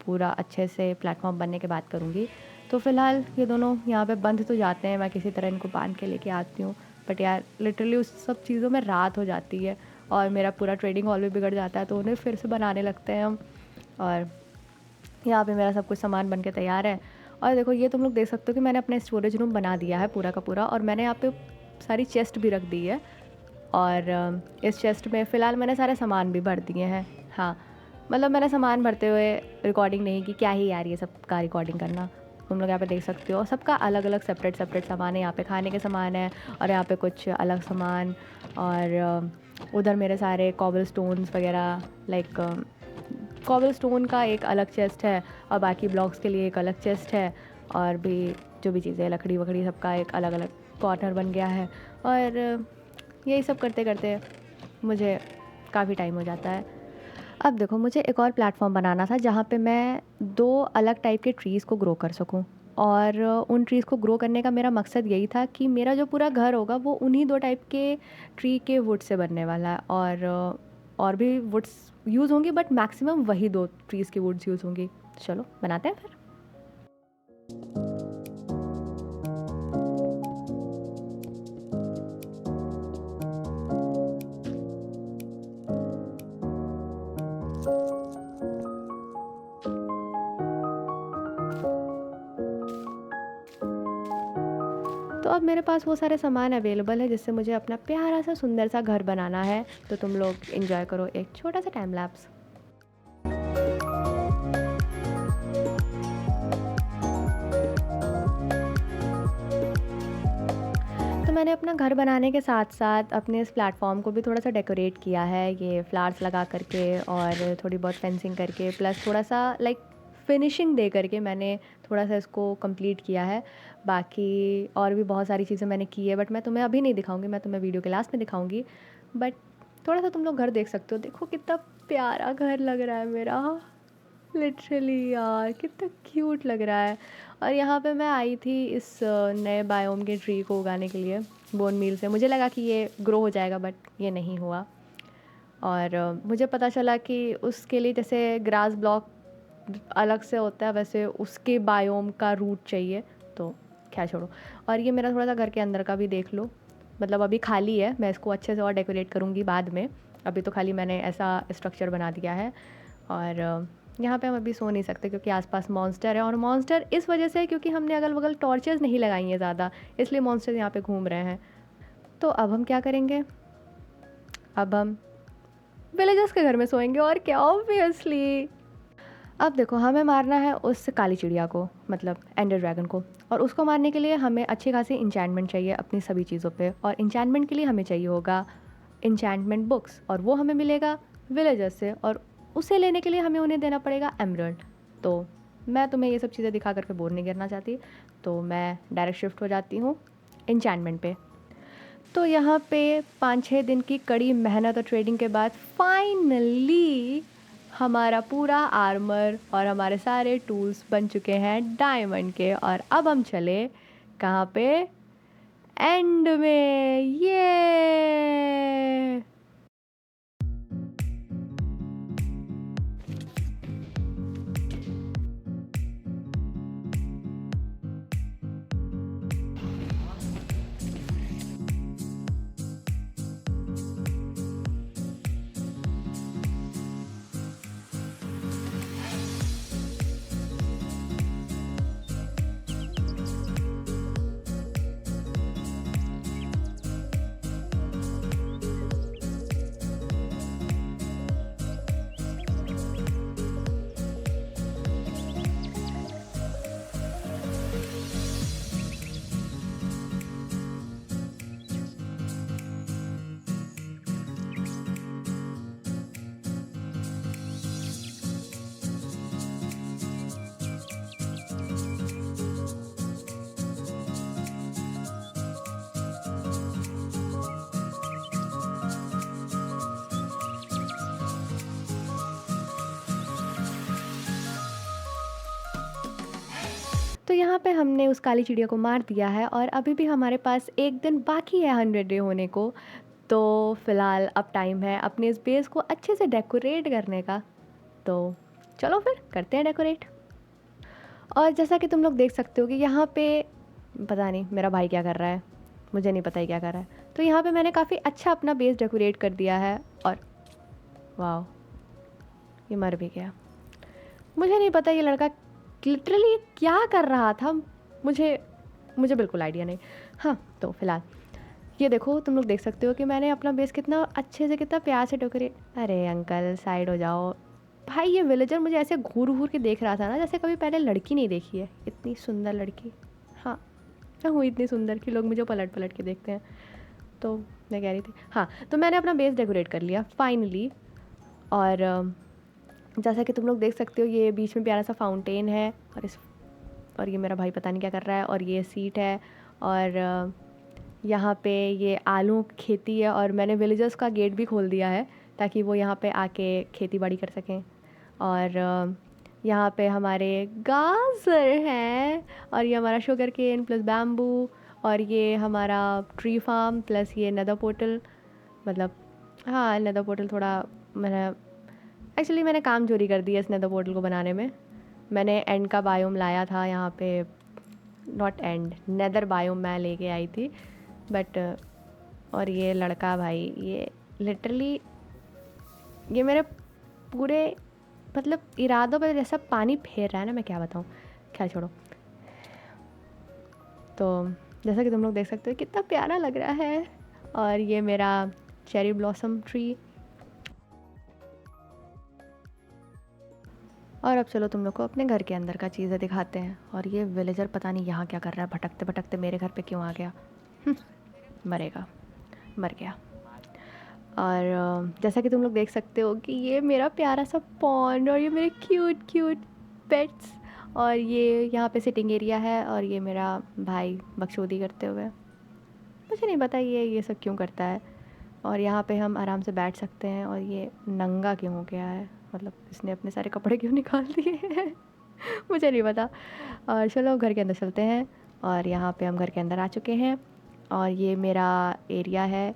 पूरा अच्छे से प्लेटफॉर्म बनने के बाद करूँगी। तो फ़िलहाल ये दोनों यहाँ पे बंध तो जाते हैं, मैं किसी तरह इनको बांध के लेके आती हूँ। बट यार लिटरली उस सब चीज़ों में रात हो जाती है और मेरा पूरा ट्रेडिंग हॉल भी बिगड़ जाता है, तो उन्हें फिर से बनाने लगते हैं हम। और यहाँ पे मेरा सब कुछ सामान बन के तैयार है। और देखो, ये तुम लोग देख सकते हो कि मैंने अपना स्टोरेज रूम बना दिया है पूरा का पूरा, और मैंने यहाँ पे सारी चेस्ट भी रख दी है। और इस चेस्ट में फ़िलहाल मैंने सारे सामान भी भर दिए हैं। हाँ, मतलब मैंने सामान भरते हुए रिकॉर्डिंग नहीं की, क्या ही यार ये सब का रिकॉर्डिंग करना। तुम लोग यहाँ पे देख सकते हो सबका अलग अलग सेपरेट सामान है। यहाँ पे खाने के सामान है और यहाँ पे कुछ अलग सामान। और उधर मेरे सारे कॉबल स्टोन्स वगैरह, लाइक कॉबल स्टोन का एक अलग चेस्ट है और बाकी ब्लॉक्स के लिए एक अलग चेस्ट है। और भी जो भी चीज़ें लकड़ी वकड़ी सबका एक अलग अलग कॉर्नर बन गया है। और यही सब करते करते मुझे काफ़ी टाइम हो जाता है। अब देखो, मुझे एक और प्लेटफ़ॉर्म बनाना था जहाँ पे मैं 2 अलग टाइप के ट्रीज़ को ग्रो कर सकूँ। और उन ट्रीज़ को ग्रो करने का मेरा मकसद यही था कि मेरा जो पूरा घर होगा वो उन्हीं 2 टाइप के ट्री के वुड से बनने वाला है। और भी वुड्स यूज़ होंगी, बट मैक्सिमम वही 2 ट्रीज़ की वुड्स यूज़ होंगी। चलो बनाते हैं फिर। तो अब मेरे पास वो सारे सामान अवेलेबल है जिससे मुझे अपना प्यारा सा सुंदर सा घर बनाना है। तो तुम लोग एंजॉय करो एक छोटा सा टाइम लैप्स। तो मैंने अपना घर बनाने के साथ साथ अपने इस प्लेटफॉर्म को भी थोड़ा सा डेकोरेट किया है, ये फ्लावर्स लगा करके और थोड़ी बहुत फेंसिंग करके, प्लस थोड़ा सा लाइक फिनिशिंग दे करके मैंने थोड़ा सा इसको कंप्लीट किया है। बाकी और भी बहुत सारी चीज़ें मैंने की है, बट मैं तुम्हें अभी नहीं दिखाऊंगी, मैं तुम्हें वीडियो के लास्ट में दिखाऊंगी। बट थोड़ा सा तुम लोग घर देख सकते हो, देखो कितना प्यारा घर लग रहा है मेरा। लिटरली यार कितना क्यूट लग रहा है। और यहाँ पे मैं आई थी इस नए बायोम के ट्री को उगाने के लिए बोन मील से। मुझे लगा कि ये ग्रो हो जाएगा, बट ये नहीं हुआ। और मुझे पता चला कि उसके लिए जैसे ग्रास ब्लॉक अलग से होता है, वैसे उसके बायोम का रूट चाहिए। तो क्या छोड़ो। और ये मेरा थोड़ा सा घर के अंदर का भी देख लो। मतलब अभी खाली है, मैं इसको अच्छे से और डेकोरेट करूँगी बाद में। अभी तो खाली मैंने ऐसा स्ट्रक्चर बना दिया है। और यहाँ पे हम अभी सो नहीं सकते क्योंकि आसपास मॉन्स्टर है। और मॉन्स्टर इस वजह से है क्योंकि हमने अगल बगल टॉर्चेस नहीं लगाई हैं ज़्यादा, इसलिए मॉन्स्टर यहाँ पे घूम रहे हैं। तो अब हम क्या करेंगे, अब हम विलेजर्स के घर में सोएंगे और क्या, ऑब्वियसली। अब देखो, हमें मारना है उस काली चिड़िया को, मतलब एंडर ड्रैगन को। और उसको मारने के लिए हमें अच्छी खासी इंचैंटमेंट चाहिए अपनी सभी चीज़ों पे। और इंचैंटमेंट के लिए हमें चाहिए होगा इंचैंटमेंट बुक्स, और वो हमें मिलेगा विलेजर्स से। और उसे लेने के लिए हमें उन्हें देना पड़ेगा एमरल्ड। तो मैं तुम्हें ये सब चीज़ें दिखा करके बोर नहीं करना चाहती, तो मैं डायरेक्ट शिफ्ट हो जाती हूँ इंचैंटमेंट पे। तो यहाँ पे 5-6 दिन की कड़ी मेहनत और ट्रेडिंग के बाद फाइनली हमारा पूरा आर्मर और हमारे सारे टूल्स बन चुके हैं डायमंड के। और अब हम चले कहाँ पे, एंड में। ये तो यहाँ पे हमने उस काली चिड़िया को मार दिया है और अभी भी हमारे पास एक दिन बाकी है 100 डे होने को। तो फ़िलहाल अब टाइम है अपने इस बेस को अच्छे से डेकोरेट करने का। तो चलो फिर करते हैं डेकोरेट। और जैसा कि तुम लोग देख सकते हो कि यहाँ पे पता नहीं मेरा भाई क्या कर रहा है, मुझे नहीं पता ही क्या कर रहा है। तो यहाँ पे मैंने काफ़ी अच्छा अपना बेस डेकोरेट कर दिया है। और वाह, ये मर भी गया। मुझे नहीं पता ये लड़का लिटरली क्या कर रहा था, मुझे मुझे बिल्कुल आइडिया नहीं। हाँ, तो फ़िलहाल ये देखो, तुम लोग देख सकते हो कि मैंने अपना बेस कितना अच्छे से, कितना प्यार से डेकोरेट। अरे अंकल साइड हो जाओ भाई। ये विलेजर मुझे ऐसे घूर घूर के देख रहा था ना, जैसे कभी पहले लड़की नहीं देखी है, इतनी सुंदर लड़की। हाँ, मैं हूँ इतनी सुंदर कि लोग मुझे पलट पलट के देखते हैं। तो मैं कह रही थी, हाँ, तो मैंने अपना बेस डेकोरेट कर लिया फाइनली। और जैसा कि तुम लोग देख सकते हो, ये बीच में प्यारा सा फाउंटेन है। और ये मेरा भाई पता नहीं क्या कर रहा है। और ये सीट है। और यहाँ पे ये आलू खेती है। और मैंने विलेजर्स का गेट भी खोल दिया है ताकि वो यहाँ पे आके खेती बाड़ी कर सकें। और यहाँ पे हमारे गाजर हैं, और ये हमारा शुगर केन प्लस बैम्बू, और ये हमारा ट्री फार्म प्लस ये नेदर पोर्टल। मतलब हाँ, नेदर पोर्टल थोड़ा मैंने काम चोरी कर दिया इस नेदर पोर्टल को बनाने में। मैंने एंड का बायोम लाया था यहाँ पे, नॉट एंड, नेदर बायोम मैं लेके आई थी बट। और ये लड़का भाई, ये लिटरली ये मेरे पूरे मतलब इरादों पर जैसा पानी फेर रहा है ना, मैं क्या बताऊँ। खैर छोड़ो। तो जैसा कि तुम लोग देख सकते हो कितना प्यारा लग रहा है। और ये मेरा चेरी ब्लॉसम ट्री। और अब चलो तुम लोग को अपने घर के अंदर का चीज़ें दिखाते हैं। और ये विलेजर पता नहीं यहाँ क्या कर रहा है, भटकते भटकते मेरे घर पे क्यों आ गया। मरेगा, मर गया। और जैसा कि तुम लोग देख सकते हो कि ये मेरा प्यारा सा पॉन्ड, और ये मेरे क्यूट क्यूट पेट्स, और ये यहाँ पे सिटिंग एरिया है। और ये मेरा भाई बकचोदी करते हुए, मुझे नहीं पता ये सब क्यों करता है। और यहाँ पे हम आराम से बैठ सकते हैं। और ये नंगा क्यों हो गया है, मतलब इसने अपने सारे कपड़े क्यों निकाल दिए हैं मुझे नहीं पता। और चलो घर के अंदर चलते हैं। और यहाँ पे हम घर के अंदर आ चुके हैं। और ये मेरा एरिया है।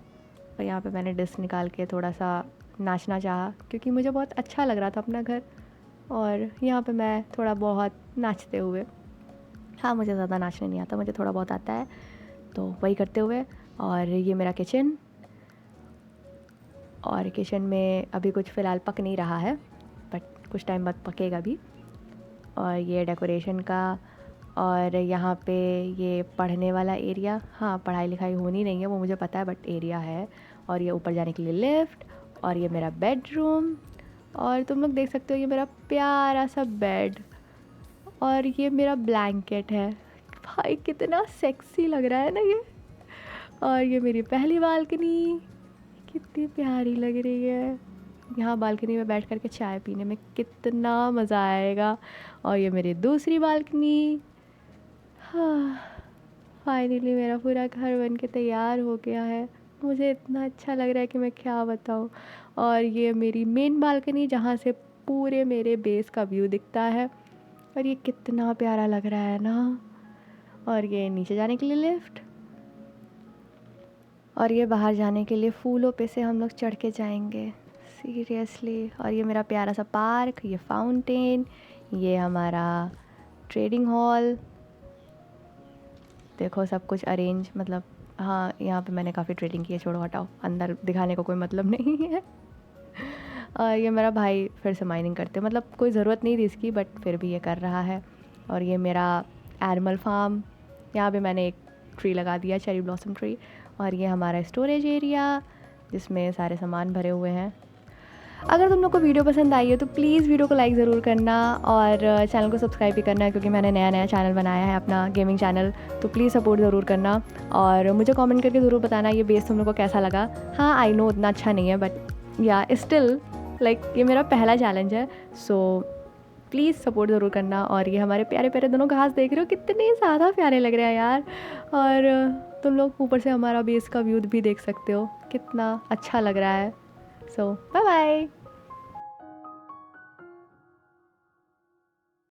और यहाँ पे मैंने डिस्क निकाल के थोड़ा सा नाचना चाहा, क्योंकि मुझे बहुत अच्छा लग रहा था अपना घर। और यहाँ पे मैं थोड़ा बहुत नाचते हुए, हाँ मुझे ज़्यादा नाचने नहीं आता, मुझे थोड़ा बहुत आता है, तो वही करते हुए। और ये मेरा किचन, और किचन में अभी कुछ फ़िलहाल पक नहीं रहा है बट कुछ टाइम बाद पकेगा भी। और ये डेकोरेशन का, और यहाँ पे ये पढ़ने वाला एरिया, हाँ पढ़ाई लिखाई होनी नहीं है वो मुझे पता है बट एरिया है। और ये ऊपर जाने के लिए लिफ्ट, और ये मेरा बेडरूम। और तुम लोग देख सकते हो ये मेरा प्यारा सा बेड, और ये मेरा ब्लैंकेट है। भाई कितना सेक्सी लग रहा है ना ये। और ये मेरी पहली बालकनी, कितनी प्यारी लग रही है। यहाँ बालकनी में बैठ कर के चाय पीने में कितना मज़ा आएगा। और ये मेरी दूसरी बालकनी। हाँ, फाइनली मेरा पूरा घर बन के तैयार हो गया है। मुझे इतना अच्छा लग रहा है कि मैं क्या बताऊँ। और ये मेरी मेन बालकनी, जहाँ से पूरे मेरे बेस का व्यू दिखता है। और ये कितना प्यारा लग रहा है ना। और ये नीचे जाने के लिए लिफ्ट, और ये बाहर जाने के लिए फूलों पे से हम लोग चढ़ के जाएंगे, सीरियसली। और ये मेरा प्यारा सा पार्क, ये फाउंटेन, ये हमारा ट्रेडिंग हॉल। देखो सब कुछ अरेंज, मतलब हाँ यहाँ पे मैंने काफ़ी ट्रेडिंग की है, छोड़ो हटाओ, अंदर दिखाने का कोई मतलब नहीं है। और ये मेरा भाई फिर से माइनिंग करते, मतलब कोई ज़रूरत नहीं थी इसकी बट फिर भी ये कर रहा है। और ये मेरा एनिमल फार्म, यहाँ पे मैंने एक ट्री लगा दिया, चेरी ब्लॉसम ट्री। और ये हमारा स्टोरेज एरिया जिसमें सारे सामान भरे हुए हैं। अगर तुम लोग को वीडियो पसंद आई है तो प्लीज़ वीडियो को लाइक ज़रूर करना, और चैनल को सब्सक्राइब भी करना है, क्योंकि मैंने नया चैनल बनाया है अपना गेमिंग चैनल, तो प्लीज़ सपोर्ट ज़रूर करना। और मुझे कमेंट करके ज़रूर बताना ये बेस तुम लोग को कैसा लगा। हाँ आई नो उतना अच्छा नहीं है बट या स्टिल लाइक ये मेरा पहला चैलेंज है, सो प्लीज़ सपोर्ट ज़रूर करना। और ये हमारे प्यारे प्यारे दोनों घास देख रहे हो, कितने ज़्यादा प्यारे लग रहे हैं यार। और तुम लोग ऊपर से हमारा बेस का व्यू भी देख सकते हो, कितना अच्छा लग रहा है। सो बाय बाय।